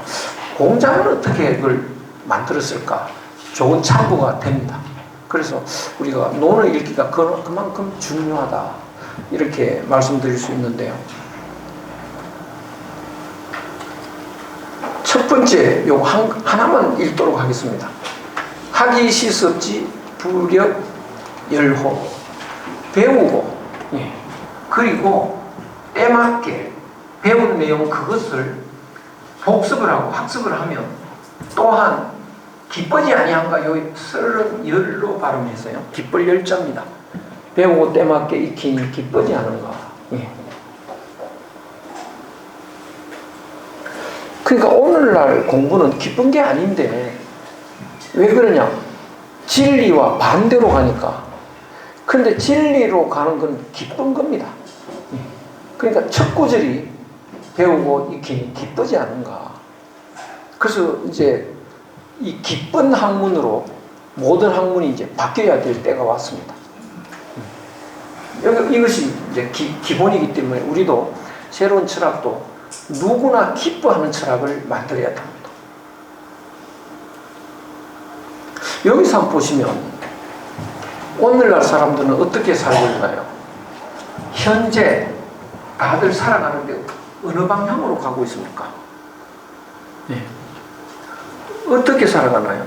[SPEAKER 2] 공자는 어떻게 그걸 만들었을까 좋은 참고가 됩니다. 그래서 우리가 논을 읽기가 그만큼 중요하다 이렇게 말씀드릴 수 있는데요. 첫 번째 요거 하나만 읽도록 하겠습니다. 학이 시습지 부력 열호 배우고 그리고 때맞게 배운 내용 그것을 복습을 하고 학습을 하면 또한 기뻐지 아니한가 여기 썰은 열로 발음해서요. 기쁠 열자입니다. 배우고 때맞게 익히니 기뻐지 않은가. 그러니까 오늘날 공부는 기쁜 게 아닌데 왜 그러냐? 진리와 반대로 가니까. 그런데 진리로 가는 건 기쁜 겁니다. 그러니까 첫 구절이 배우고 익히니 기쁘지 않은가. 그래서 이제 이 기쁜 학문으로 모든 학문이 이제 바뀌어야 될 때가 왔습니다. 이것이 이제 기본이기 때문에 우리도 새로운 철학도 누구나 기뻐하는 철학을 만들어야 합니다. 여기서 한번 보시면 오늘날 사람들은 어떻게 살고 있나요? 현재 다들 살아가는데 어느 방향으로 가고 있습니까? 어떻게 살아가나요?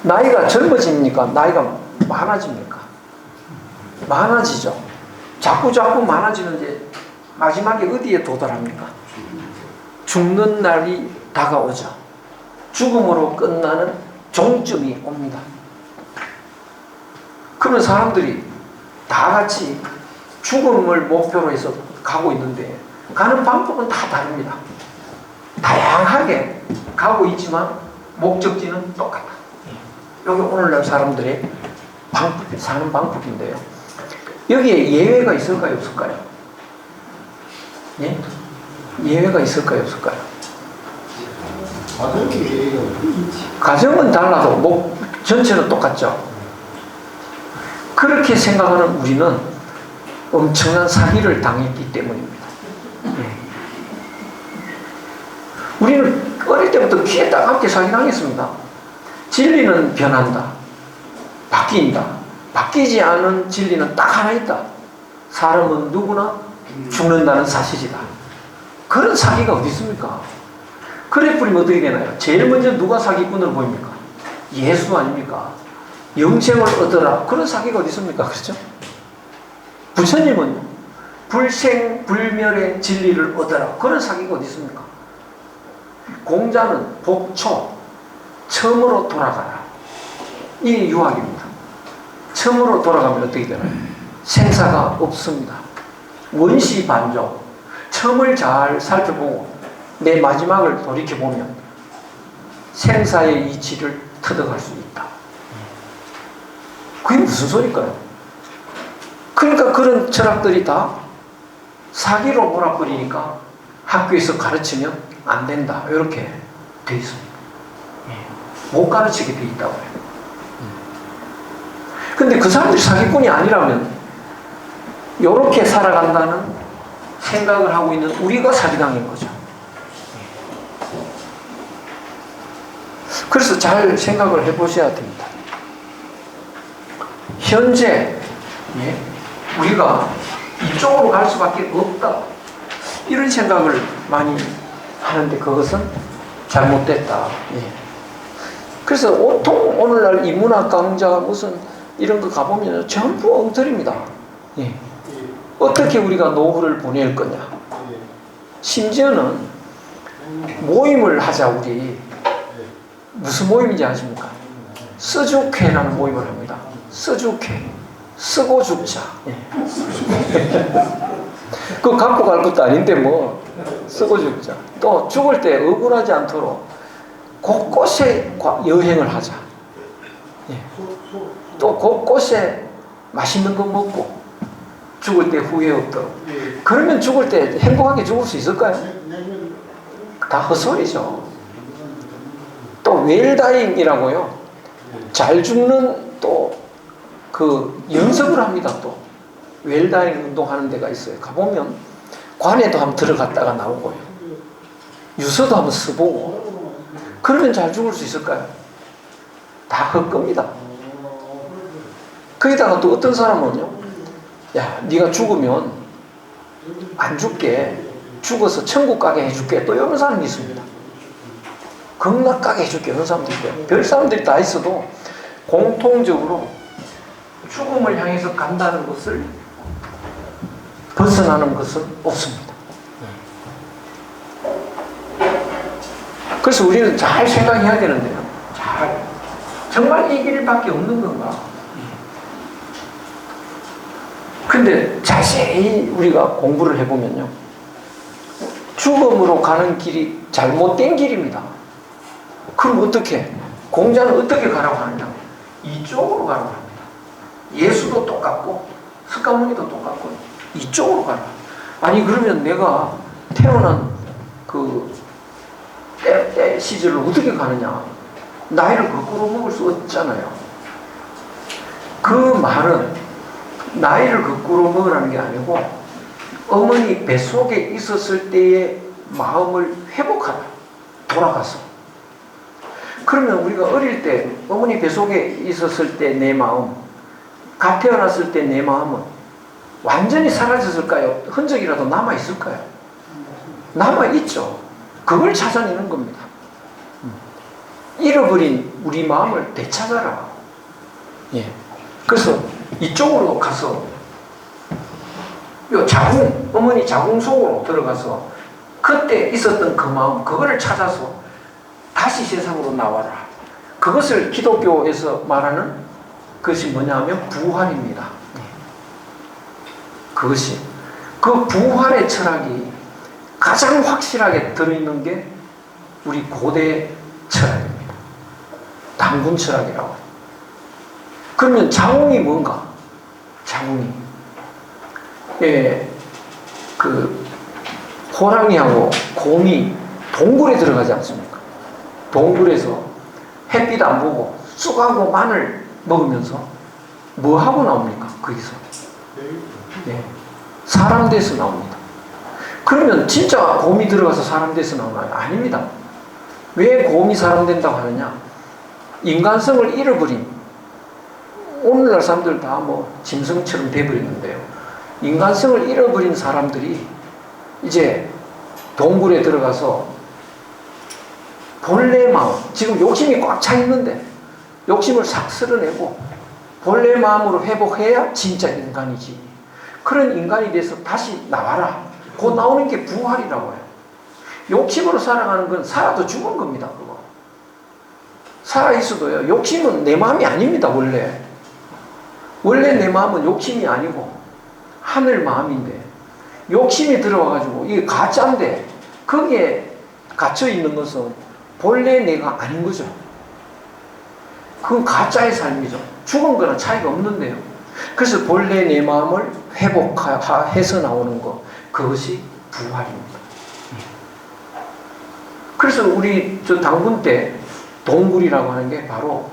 [SPEAKER 2] 나이가 젊어집니까? 나이가 많아집니까? 많아지죠. 자꾸 많아지는데 마지막에 어디에 도달합니까? 죽는 날이 다가오죠. 죽음으로 끝나는 종점이 옵니다. 그러면 사람들이 다 같이 죽음을 목표로 해서 가고 있는데 가는 방법은 다 다릅니다. 다양하게 가고 있지만 목적지는 똑같다. 여기 오늘날 사람들의 사는 방법인데요. 여기에 예외가 있을까요? 없을까요? 예? 예외가 있을까요? 없을까요? 가정은 달라도 전체는 똑같죠. 그렇게 생각하는 우리는 엄청난 사기를 당했기 때문입니다. 우리는 어릴 때부터 귀에 따갑게 사기당했습니다. 진리는 변한다. 바뀐다. 바뀌지 않은 진리는 딱 하나 있다. 사람은 누구나 죽는다는 사실이다. 그런 사기가 어디 있습니까? 그래 뿌리면 어떻게 되나요? 제일 먼저 누가 사기꾼으로 보입니까? 예수 아닙니까? 영생을 얻어라. 그런 사기가 어디 있습니까? 그렇죠? 부처님은요. 불생 불멸의 진리를 얻어라. 그런 사기가 어디 있습니까? 공자는 복초 처음으로 돌아가라. 이 유학입니다. 처음으로 돌아가면 어떻게 되나요? 생사가 없습니다. 원시반조. 처음을 잘 살펴보고 내 마지막을 돌이켜보면 생사의 이치를 터득할 수 있다. 그게 무슨 소리일까요? 그러니까 그런 철학들이 다 사기로 몰아버리니까 학교에서 가르치면 안 된다. 이렇게 돼 있습니다. 못 가르치게 돼 있다고 해요. 근데 그 사람들이 사기꾼이 아니라면 이렇게 살아간다는 생각을 하고 있는 우리가 사기당인 거죠. 그래서 잘 생각을 해보셔야 됩니다. 현재 우리가 이쪽으로 갈 수밖에 없다, 이런 생각을 많이 하는데 그것은 잘못됐다. 그래서 온통 오늘날 인문학 강좌 무슨 이런 거 가보면 전부 엉터리입니다. 어떻게 우리가 노후를 보낼 거냐. 심지어는 모임을 하자. 우리 무슨 모임인지 아십니까? 쓰죽회라는 모임을 합니다. 쓰죽회. 쓰고 죽자. 그거 갖고 갈 것도 아닌데 뭐 쓰고 죽자. 또 죽을 때 억울하지 않도록 곳곳에 여행을 하자. 또 곳곳에 맛있는 거 먹고 죽을 때 후회 없도록. 그러면 죽을 때 행복하게 죽을 수 있을까요? 다 헛소리죠. 또 웰다잉이라고요. 잘 죽는 또 그 연습을 합니다. 또 웰다잉 운동하는 데가 있어요. 가보면 관에도 한번 들어갔다가 나오고요. 유서도 한번 써보고. 그러면 잘 죽을 수 있을까요? 다 헛겁니다. 거기다가 또 어떤 사람은요, 야, 네가 죽으면 안 죽게, 죽어서 천국 가게 해줄게, 또 이런 사람이 있습니다. 극락 가게 해줄게, 이런 사람도 있고요. 별 사람들이 다 있어도 공통적으로 죽음을 향해서 간다는 것을 벗어나는 것은 없습니다. 그래서 우리는 잘 생각해야 되는데요. 정말 이 길밖에 없는 건가? 근데 자세히 우리가 공부를 해보면요, 죽음으로 가는 길이 잘못된 길입니다. 그럼 어떻게? 공자는 어떻게 가라고 하느냐? 이쪽으로 가라고 합니다. 예수도 똑같고 석가모니도 똑같고 이쪽으로 가라. 아니 그러면 내가 태어난 그 때 시절을 어떻게 가느냐? 나이를 거꾸로 먹을 수 없잖아요. 그 말은 나이를 거꾸로 먹으라는 게 아니고 어머니 뱃속에 있었을 때의 마음을 회복하라. 돌아가서. 그러면 우리가 어릴 때 어머니 뱃속에 있었을 때 내 마음, 갓 태어났을 때 내 마음은 완전히 사라졌을까요? 흔적이라도 남아있을까요? 남아있죠. 그걸 찾아내는 겁니다. 잃어버린 우리 마음을 되찾아라. 그래서 이쪽으로 가서 요 자궁, 어머니 자궁 속으로 들어가서 그때 있었던 그 마음, 그거를 찾아서 다시 세상으로 나와라. 그것을 기독교에서 말하는 것이 뭐냐 하면 부활입니다. 그것이, 그 부활의 철학이 가장 확실하게 들어있는 게 우리 고대 철학입니다. 당군 철학이라고. 그러면 자궁이 뭔가? 자궁이, 그 호랑이하고 곰이 동굴에 들어가지 않습니까? 동굴에서 햇빛 안 보고 쑥하고 마늘 먹으면서 뭐 하고 나옵니까? 거기서 사람 돼서 나옵니다. 그러면 진짜 곰이 들어가서 사람 돼서 나오나요? 아닙니다. 왜 곰이 사람 된다고 하느냐? 인간성을 잃어버린, 오늘날 사람들 다 뭐 짐승처럼 돼버렸는데요, 인간성을 잃어버린 사람들이 이제 동굴에 들어가서 본래 마음, 지금 욕심이 꽉 차 있는데 욕심을 싹 쓸어내고 본래 마음으로 회복해야 진짜 인간이지. 그런 인간이 돼서 다시 나와라. 곧 나오는 게 부활이라고 해요. 욕심으로 살아가는 건 살아도 죽은 겁니다. 그거 살아있어도요, 욕심은 내 마음이 아닙니다. 원래 내 마음은 욕심이 아니고 하늘 마음인데, 욕심이 들어와가지고 이게 가짜인데 거기에 갇혀있는 것은 본래 내가 아닌 거죠. 그건 가짜의 삶이죠. 죽은 거랑 차이가 없는데요. 그래서 본래 내 마음을 회복해서 나오는 것, 그것이 부활입니다. 그래서 우리 저 당군 때 동굴이라고 하는 게 바로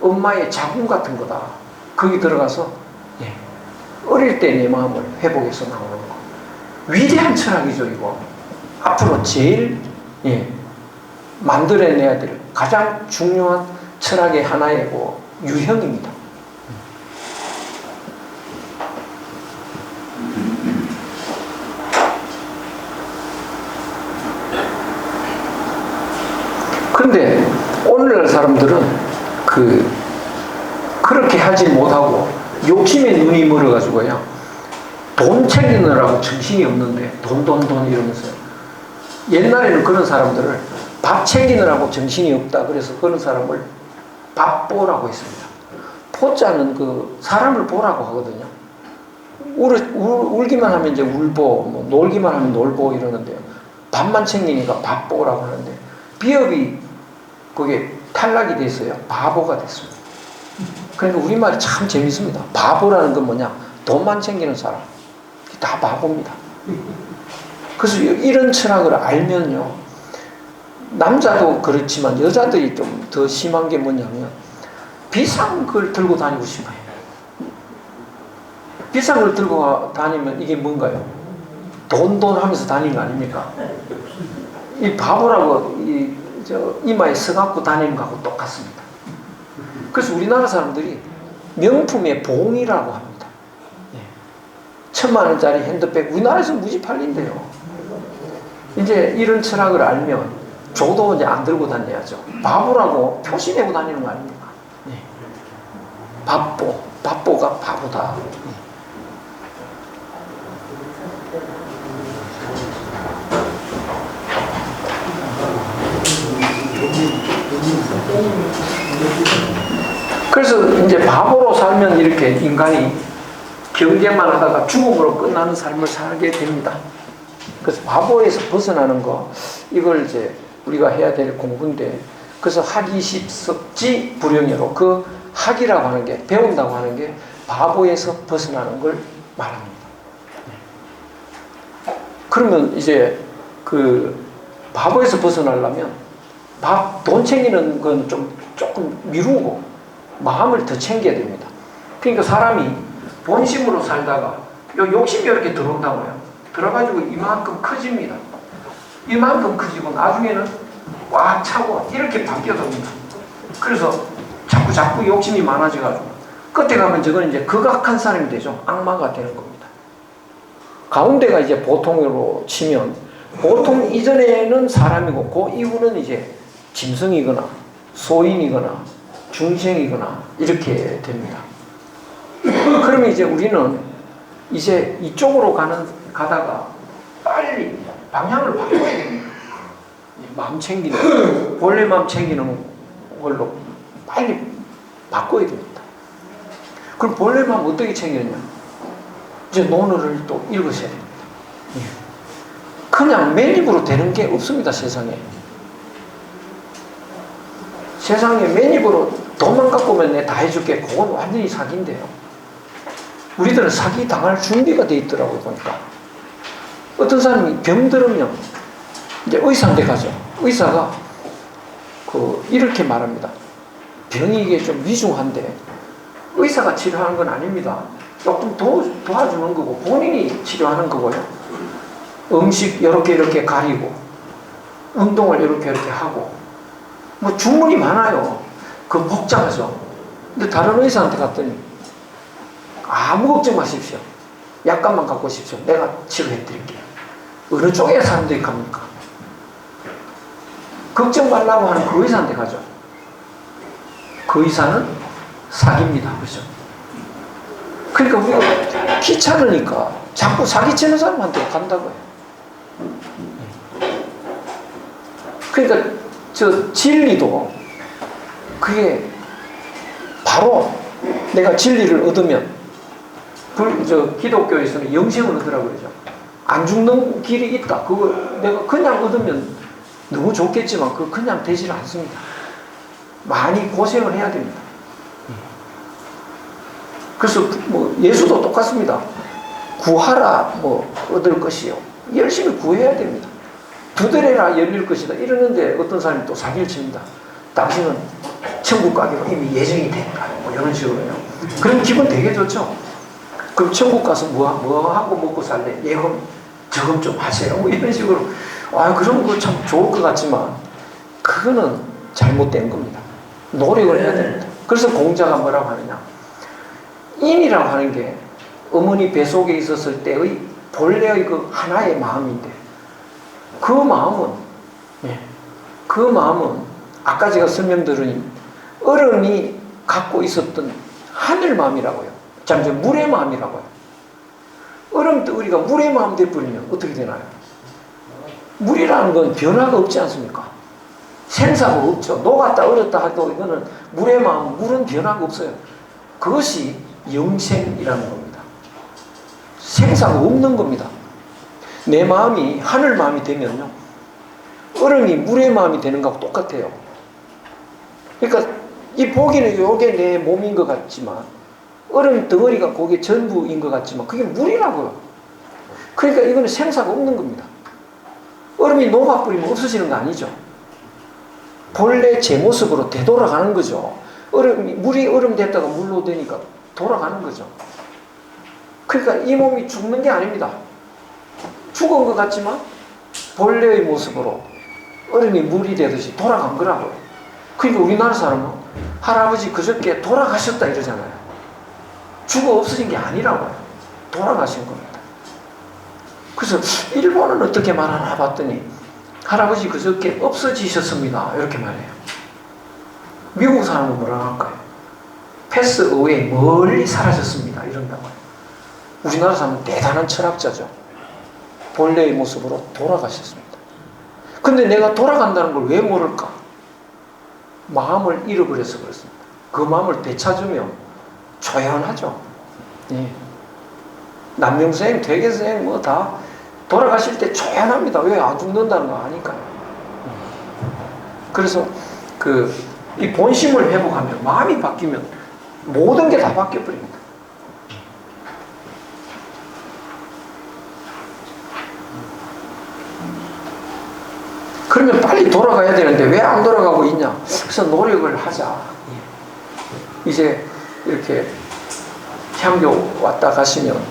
[SPEAKER 2] 엄마의 자궁 같은 거다. 거기 들어가서 어릴 때 내 마음을 회복해서 나오는 거. 위대한 철학이죠, 이거. 앞으로 제일 만들어내야 될 가장 중요한 철학의 하나이고 유형입니다. 그런데 오늘날 사람들은 그렇게 하지 못하고 욕심에 눈이 멀어가지고요. 돈 챙기느라고 정신이 없는데 돈 이러면서요. 옛날에는 그런 사람들을 밥 챙기느라고 정신이 없다. 그래서 그런 사람을 밥보라고 했습니다. 포자는 사람을 보라고 하거든요. 울기만 하면 이제 울보, 뭐 놀기만 하면 놀보 이러는데요. 밥만 챙기니까 밥보라고 하는데 비읍이 그게 탈락이 됐어요. 바보가 됐습니다. 그러니까 우리말이 참 재밌습니다. 바보라는 건 뭐냐? 돈만 챙기는 사람. 다 바보입니다. 그래서 이런 철학을 알면요. 남자도 그렇지만 여자들이 좀 더 심한 게 뭐냐면 비싼 걸 들고 다니고 싶어요. 비싼 걸 들고 다니면 이게 뭔가요? 돈 하면서 다니는 거 아닙니까? 이 바보라고 이마에 써갖고 다니는 거하고 똑같습니다. 그래서 우리나라 사람들이 명품의 봉이라고 합니다. 1,000만 원짜리 핸드백 우리나라에서 무지 팔린대요. 이제 이런 철학을 알면 저도 이제 안 들고 다녀야죠. 바보라고 표시내고 다니는 거 아닙니까? 바보가 바보다. 그래서 이제 바보로 살면 이렇게 인간이 경쟁만 하다가 죽음으로 끝나는 삶을 살게 됩니다. 그래서 바보에서 벗어나는 거, 이걸 이제 우리가 해야 될 공부인데, 그래서 학이십석지 불영여로 그 학이라고 하는 게, 배운다고 하는 게 바보에서 벗어나는 걸 말합니다. 그러면 이제 바보에서 벗어나려면 돈 챙기는 건 조금 미루고 마음을 더 챙겨야 됩니다. 그러니까 사람이 본심으로 살다가 욕심이 이렇게 들어온다고요. 들어가지고 이만큼 커집니다. 이만큼 커지고 나중에는 꽉 차고 이렇게 바뀌어집니다. 그래서 자꾸 욕심이 많아져가지고 끝에 가면 저건 이제 극악한 사람이 되죠. 악마가 되는 겁니다. 가운데가 이제 보통으로 치면 보통 이전에는 사람이고 그 이후는 이제 짐승이거나 소인이거나 중생이거나 이렇게 됩니다. 그러면 이제 우리는 이제 이쪽으로 가다가 빨리 방향을 바꿔야 됩니다. 마음 챙기는, 본래 마음 챙기는 걸로 빨리 바꿔야 됩니다. 그럼 본래 마음 어떻게 챙겼냐? 이제 논어를 또 읽으셔야 됩니다. 그냥 맨입으로 되는 게 없습니다, 세상에. 세상에 맨입으로 돈만 갖고 오면 내가 다 해줄게. 그건 완전히 사기인데요. 우리들은 사기 당할 준비가 돼 있더라고요, 보니까. 어떤 사람이 병들으면 이제 의사한테 가죠. 의사가 이렇게 말합니다. 병이 이게 좀 위중한데 의사가 치료하는 건 아닙니다. 조금 도와주는 거고 본인이 치료하는 거고요. 음식 이렇게 가리고 운동을 이렇게 하고 뭐 주문이 많아요. 복잡하죠. 근데 다른 의사한테 갔더니 아무 걱정 마십시오. 약값만 갖고 오십시오. 내가 치료해 드릴게요. 어느 쪽에 사람들이 갑니까? 걱정 말라고 하는 그 의사한테 가죠. 그 의사는 사기입니다. 그렇죠? 그러니까 우리가 귀찮으니까 자꾸 사기치는 사람한테 간다고요. 그러니까 진리도 그게 바로 내가 진리를 얻으면 기독교에서는 영생을 얻으라고 그러죠. 안 죽는 길이 있다. 그거 내가 그냥 얻으면 너무 좋겠지만 그거 그냥 되지는 않습니다. 많이 고생을 해야 됩니다. 그래서 예수도 똑같습니다. 구하라 얻을 것이요. 열심히 구해야 됩니다. 두드려라 열릴 것이다. 이러는데 어떤 사람이 또 사기를 칩니다. 당신은 천국 가기로 이미 예정이 됐다. 이런 식으로요. 그럼 기분 되게 좋죠. 그럼 천국 가서 뭐 하고 먹고 살래? 예금 저금 좀 하세요. 뭐 이런 식으로. 그런 거 참 좋을 것 같지만 그거는 잘못된 겁니다. 노력을 해야 됩니다. 그래서 공자가 뭐라고 하느냐? 인이라고 하는 게 어머니 뱃속에 있었을 때의 본래의 그 하나의 마음인데 그 마음은 아까 제가 설명드린 어른이 갖고 있었던 하늘 마음이라고요. 잠시 물의 마음이라고요. 어른도 우리가 물의 마음 돼버리면 어떻게 되나요? 물이라는 건 변화가 없지 않습니까? 생사가 없죠. 녹았다 얼었다 해도 이거는 물의 마음, 물은 변화가 없어요. 그것이 영생이라는 겁니다. 생사가 없는 겁니다. 내 마음이 하늘 마음이 되면요, 어른이 물의 마음이 되는 것하고 똑같아요. 그러니까 이 보기는 이게 내 몸인 것 같지만 얼음 덩어리가 그게 전부인 것 같지만 그게 물이라고요. 그러니까 이거는 생사가 없는 겁니다. 얼음이 녹아버리면 없어지는 거 아니죠. 본래 제 모습으로 되돌아가는 거죠. 물이 얼음 됐다가 물로 되니까 돌아가는 거죠. 그러니까 이 몸이 죽는 게 아닙니다. 죽은 것 같지만 본래의 모습으로 얼음이 물이 되듯이 돌아간 거라고요. 그러니까 우리나라 사람은 할아버지 그저께 돌아가셨다 이러잖아요. 죽어 없어진 게 아니라고요. 돌아가신 겁니다. 그래서 일본은 어떻게 말하나 봤더니 할아버지 그저께 없어지셨습니다 이렇게 말해요. 미국 사람은 뭐라 할까요? 패스 어웨이, 멀리 사라졌습니다 이런다고요. 우리나라 사람은 대단한 철학자죠. 본래의 모습으로 돌아가셨습니다. 근데 내가 돌아간다는 걸 왜 모를까? 마음을 잃어버려서 그렇습니다. 그 마음을 되찾으면 조연하죠. 예. 남명생, 퇴계생 뭐 다 돌아가실 때 조연합니다. 왜 안 죽는다는 거 아니까요. 그래서 이 본심을 회복하면 마음이 바뀌면 모든 게 다 바뀌어 버립니다. 그러면 빨리 돌아가야 되는데 왜 안 돌아가고 있냐? 그래서 노력을 하자. 이제 이렇게 향교 왔다 가시면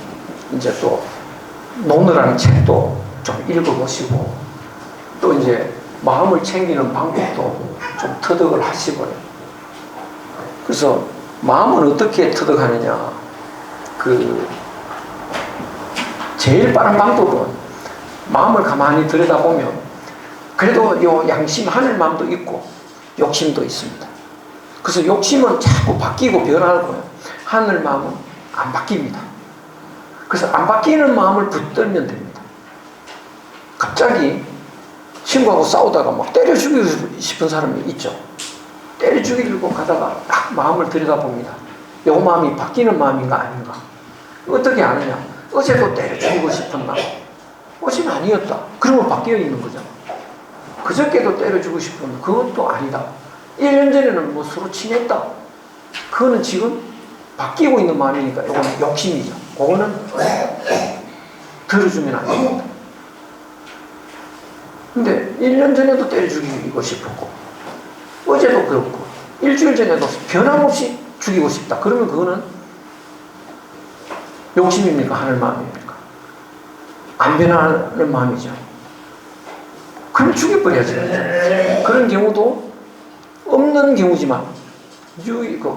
[SPEAKER 2] 이제 또 녹느라는 책도 좀 읽어보시고 또 이제 마음을 챙기는 방법도 좀 터득을 하시고요. 그래서 마음은 어떻게 터득하느냐? 제일 빠른 방법은 마음을 가만히 들여다보면 그래도 요 양심 하늘 마음도 있고 욕심도 있습니다. 그래서 욕심은 자꾸 바뀌고 변하고요. 하늘 마음은 안 바뀝니다. 그래서 안 바뀌는 마음을 붙들면 됩니다. 갑자기 친구하고 싸우다가 막 때려 죽이고 싶은 사람이 있죠. 때려 죽이려고 가다가 딱 마음을 들여다봅니다. 요 마음이 바뀌는 마음인가 아닌가. 어떻게 아느냐? 어제도 때려 죽이고 싶은 마음. 어제는 아니었다. 그러면 바뀌어 있는 거죠. 그저께도 때려주고 싶은 그것도 아니다. 1년 전에는 뭐 서로 친했다. 그거는 지금 바뀌고 있는 마음이니까 이거는 욕심이죠. 그거는 들어주면 안 됩니다. 근데 1년 전에도 때려 죽이고 싶었고 어제도 그렇고 일주일 전에도 변함없이 죽이고 싶다. 그러면 그거는 욕심입니까? 하늘 마음입니까? 안 변하는 마음이죠. 그럼 죽여버려야죠. 그런 경우도 없는 경우지만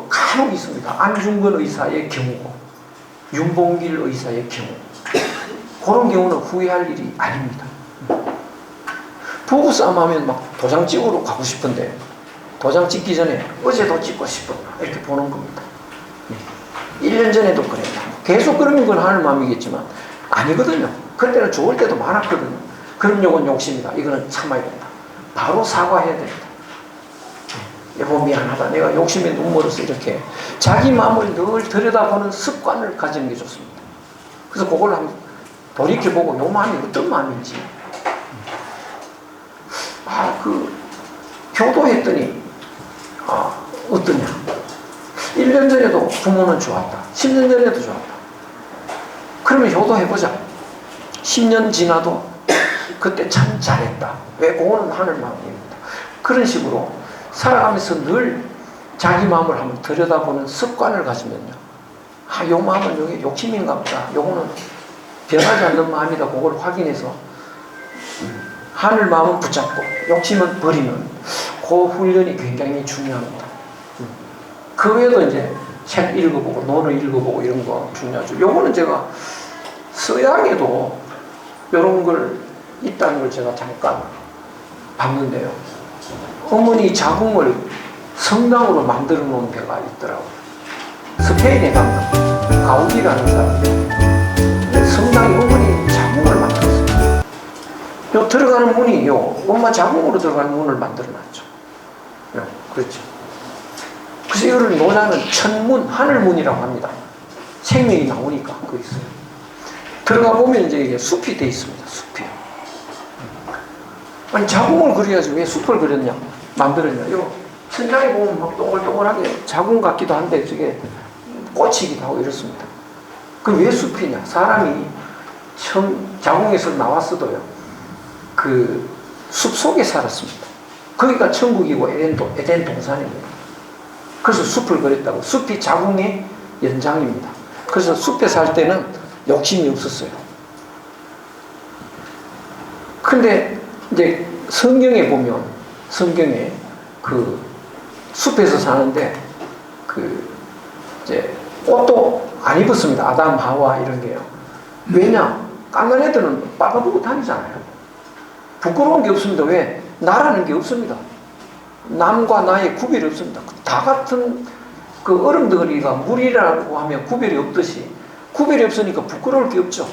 [SPEAKER 2] 간혹 있습니다. 안중근 의사의 경우고 윤봉길 의사의 경우 그런 경우는 후회할 일이 아닙니다. 부부싸움 하면 막 도장 찍으러 가고 싶은데 도장 찍기 전에 어제도 찍고 싶었나 이렇게 보는 겁니다. 1년 전에도 그랬다. 계속 그러면 그건 하늘 마음이겠지만 아니거든요. 그때는 좋을 때도 많았거든요. 그런 욕은 욕심이다. 이거는 참아야 된다. 바로 사과해야 됩니다. 여보 미안하다. 내가 욕심에 눈물어서 이렇게 자기 마음을 늘 들여다보는 습관을 가지는 게 좋습니다. 그래서 그걸 한번 돌이켜보고 요 마음이 어떤 마음인지 효도했더니 어떠냐. 1년 전에도 부모는 좋았다. 10년 전에도 좋았다. 그러면 효도해보자. 10년 지나도 그때 참 잘했다. 왜? 그거는 하늘 마음입니다. 그런 식으로 살아가면서 늘 자기 마음을 한번 들여다보는 습관을 가지면요. 요 마음은 여기 욕심인가 보다. 요거는 변하지 않는 마음이다. 그걸 확인해서 하늘 마음은 붙잡고 욕심은 버리는 그 훈련이 굉장히 중요합니다. 그 외에도 이제 책 읽어보고 논을 읽어보고 이런 거 중요하죠. 요거는 제가 서양에도 이런 걸 있다는 걸 제가 잠깐 봤는데요. 어머니 자궁을 성당으로 만들어 놓은 데가 있더라고요. 스페인에 가면 가우디라는 사람이 성당에 어머니 자궁을 만들었어요. 요 들어가는 문이 요 엄마 자궁으로 들어가는 문을 만들어 놨죠. 그렇죠. 그래서 이거를 노자는 천문, 하늘문이라고 합니다. 생명이 나오니까 거기서 들어가 보면 이제 이게 숲이 돼 있습니다. 숲이. 아니 자궁을 그려야지 왜 숲을 그렸냐, 만들었냐. 요 천장에 보면 막 동글동글하게 자궁 같기도 한데 저게 꽂히기도 하고 이렇습니다. 그 왜 숲이냐? 사람이 처음 자궁에서 나왔어도요, 그 숲 속에 살았습니다. 거기가 천국이고 에덴 동산입니다. 그래서 숲을 그렸다고. 숲이 자궁의 연장입니다. 그래서 숲에 살 때는 욕심이 없었어요. 근데 이제 성경에 보면, 성경에 그 숲에서 사는데 그 이제 옷도 안 입었습니다. 아담, 하와 이런 게요. 왜냐? 깐난 애들은 빨아보고 다니잖아요. 부끄러운 게 없습니다. 왜? 나라는 게 없습니다. 남과 나의 구별이 없습니다. 다 같은 그 얼음덩어리가 물이라고 하면 구별이 없듯이 구별이 없으니까 부끄러울 게 없죠.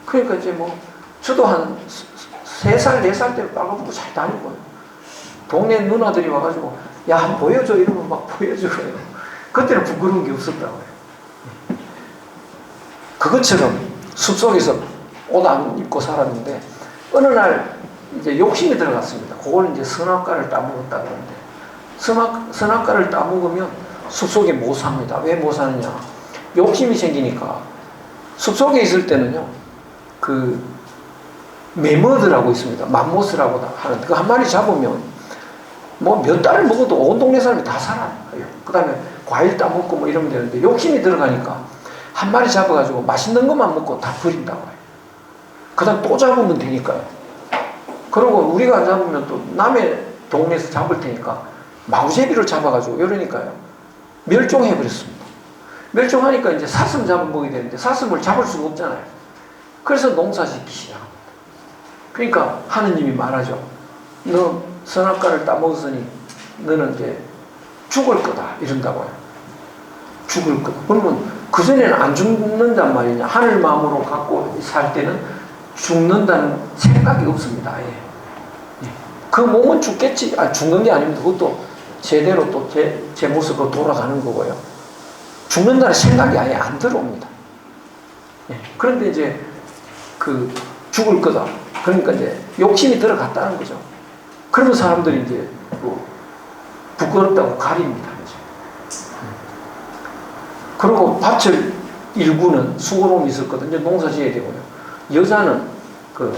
[SPEAKER 2] 그러니까 이제 뭐 저도 한 3살, 4살 때 빨아보고 잘 다니고요. 동네 누나들이 와가지고 야, 한번 보여줘 이러면 막 보여줘요. 그때는 부끄러운 게 없었다고요. 그것처럼 숲속에서 옷 안 입고 살았는데 어느 날 이제 욕심이 들어갔습니다. 그걸 이제 선악과를 따먹었다 그러는데 선악과를 따먹으면 숲속에 못 삽니다. 왜 못 사느냐? 욕심이 생기니까. 숲속에 있을 때는요, 그 매머드라고 있습니다. 맘모스라고 하는데 그 한 마리 잡으면 뭐 몇 달을 먹어도 온 동네 사람이 다 살아요. 그 다음에 과일 따먹고 뭐 이러면 되는데 욕심이 들어가니까 한 마리 잡아가지고 맛있는 것만 먹고 다 버린다고 해요. 그 다음 또 잡으면 되니까요. 그리고 우리가 안 잡으면 또 남의 동네에서 잡을 테니까 마구제비로 잡아가지고 이러니까요. 멸종해버렸습니다. 멸종하니까 이제 사슴 잡아먹어야 되는데 사슴을 잡을 수가 없잖아요. 그래서 농사짓기 시작합니다. 그러니까 하느님이 말하죠. 너 선악과를 따먹었으니 너는 이제 죽을 거다 이런다고요. 죽을 거다. 그러면 그전에는 안 죽는단 말이냐. 하늘 마음으로 갖고 살 때는 죽는다는 생각이 없습니다. 예. 예. 그 몸은 죽겠지. 죽는 게 아닙니다. 그것도 제대로 또 제 모습으로 돌아가는 거고요. 죽는다는 생각이 아예 안 들어옵니다. 예. 그런데 이제 그 죽을 거다. 그러니까 이제 욕심이 들어갔다는 거죠. 그러면 사람들이 이제 뭐 부끄럽다고 가립니다. 그리고 밭을 일구는 수고로움이 있었거든요. 농사 지어야 되고요. 여자는 그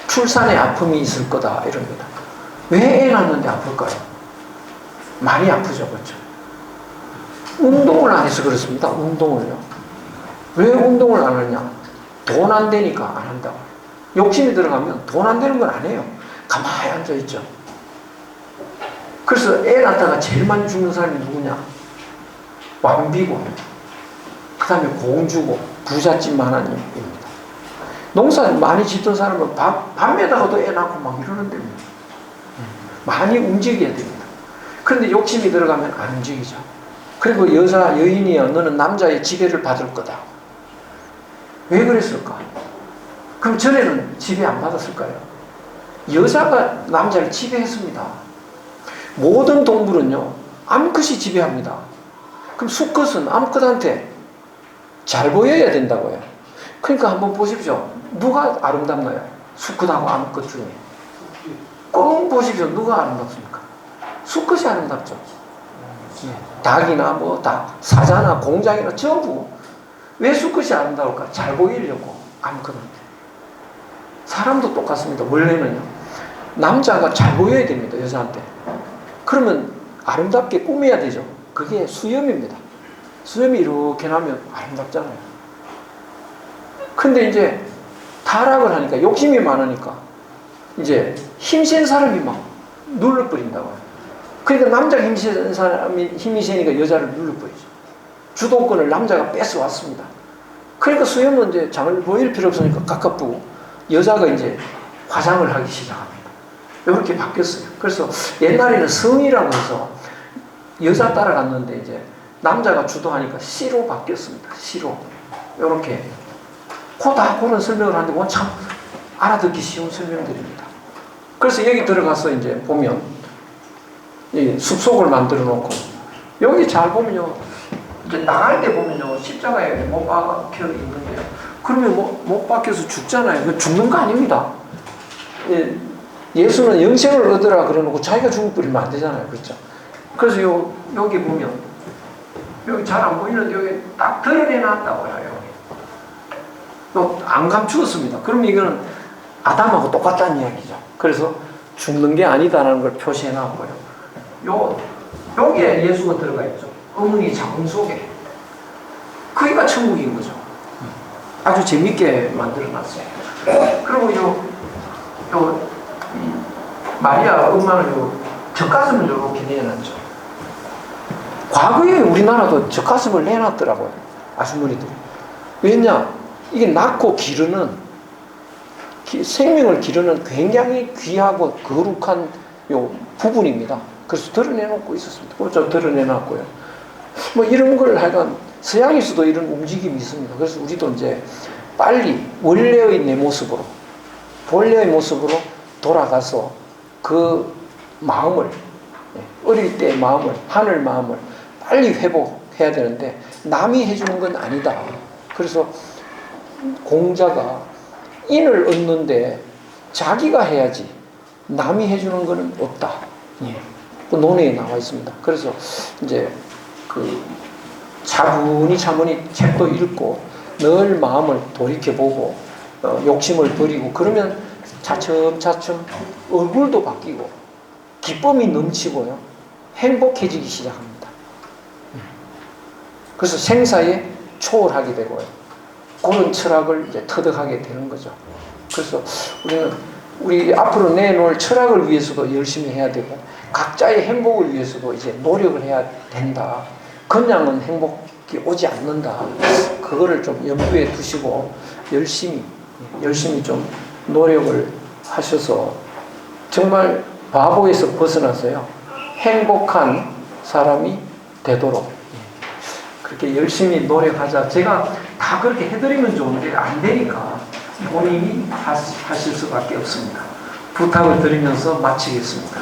[SPEAKER 2] 출산에 아픔이 있을 거다 이럽니다. 왜 애 낳는데 아플까요? 많이 아프죠, 그렇죠? 운동을 안 해서 그렇습니다. 운동을요. 왜 운동을 안 하냐? 돈 안 되니까 안 한다고. 욕심이 들어가면 돈 안 되는 건 안 해요. 가만히 앉아 있죠. 그래서 애 낳다가 제일 많이 죽는 사람이 누구냐? 왕비고, 그 다음에 공주고, 부잣집 하나님입니다. 농사 많이 짓던 사람은 밤에다가도 애 낳고 막 이러는 데입니다. 많이 움직여야 됩니다. 그런데 욕심이 들어가면 안 움직이죠. 그리고 여인이여, 너는 남자의 지배를 받을 거다. 왜 그랬을까? 그럼 전에는 지배 안 받았을까요? 여자가 남자를 지배했습니다. 모든 동물은요, 암컷이 지배합니다. 그럼 수컷은 암컷한테 잘 보여야 된다고요. 그러니까 한번 보십시오. 누가 아름답나요? 수컷하고 암컷 중에. 꼭 보십시오. 누가 아름답습니까? 수컷이 아름답죠. 닭이나 뭐 사자나 공장이나 전부. 왜 수컷이 아름다울까? 잘 보이려고, 암컷한테. 사람도 똑같습니다. 원래는요, 남자가 잘 보여야 됩니다. 여자한테. 그러면 아름답게 꾸며야 되죠. 그게 수염입니다. 수염이 이렇게 나면 아름답잖아요. 근데 이제 타락을 하니까 욕심이 많으니까 이제 힘센 사람이 막 눌러버린다고요. 그러니까 남자가 힘센 사람이 힘이 세니까 여자를 눌러버리죠. 주도권을 남자가 뺏어왔습니다. 그러니까 수염은 이제 잘 보일 필요 없으니까 가깝고 여자가 이제 화장을 하기 시작합니다. 이렇게 바뀌었어요. 그래서 옛날에는 성이라고 해서 여자 따라갔는데 이제 남자가 주도하니까 시로 바뀌었습니다. 시로. 이렇게. 다 그런 설명을 하는데 원참 알아듣기 쉬운 설명들입니다. 그래서 여기 들어가서 이제 보면 이 숲속을 만들어 놓고 여기 잘 보면요. 이제 나갈 때 보면요. 십자가에 못 박혀 있는데요. 그러면 못 박혀서 죽잖아요. 그 죽는 거 아닙니다. 예수는 영생을 얻으라 그러놓고 자기가 죽어버리면 안 되잖아요. 그렇죠? 그래서 여기 보면 여기 잘 안 보이는데 여기 딱 드러내놨다고요. 안 감추었습니다. 그럼 이거는 아담하고 똑같다는 이야기죠. 그래서 죽는 게 아니다라는 걸 표시해놨고요. 여기에 예수가 들어가 있죠. 어머니 자궁 속에. 그게 천국인 거죠. 아주 재밌게 만들어놨어요. 그리고 마리아 엄마는 젖가슴을 이렇게 내놨죠. 과거에 우리나라도 젖가슴을 내놨더라고요. 아주머니들이. 왜냐? 이게 낳고 기르는 생명을 기르는 굉장히 귀하고 거룩한 요 부분입니다. 그래서 드러내놓고 있었습니다. 그렇죠. 드러내놨고요. 뭐 이런 걸 하여간 서양에서도 이런 움직임이 있습니다. 그래서 우리도 이제 빨리 원래의 내 모습으로 본래의 모습으로 돌아가서 그 마음을 어릴 때의 마음을 하늘 마음을 빨리 회복해야 되는데 남이 해주는 건 아니다. 그래서 공자가 인을 얻는데 자기가 해야지 남이 해주는 것은 없다. 그 논의에 나와 있습니다. 그래서 이제 그 차분히 책도 읽고 늘 마음을 돌이켜보고 욕심을 버리고 그러면 차츰차츰 얼굴도 바뀌고 기쁨이 넘치고요. 행복해지기 시작합니다. 그래서 생사에 초월하게 되고요. 그런 철학을 이제 터득하게 되는 거죠. 그래서 우리 앞으로 내놓을 철학을 위해서도 열심히 해야 되고 각자의 행복을 위해서도 이제 노력을 해야 된다. 그냥은 행복이 오지 않는다. 그거를 좀 염두에 두시고 열심히 좀 노력을 하셔서 정말 바보에서 벗어나서요. 행복한 사람이 되도록 그렇게 열심히 노력하자. 제가 다 그렇게 해드리면 좋은데 안 되니까 본인이 하실 수밖에 없습니다. 부탁을 드리면서 마치겠습니다.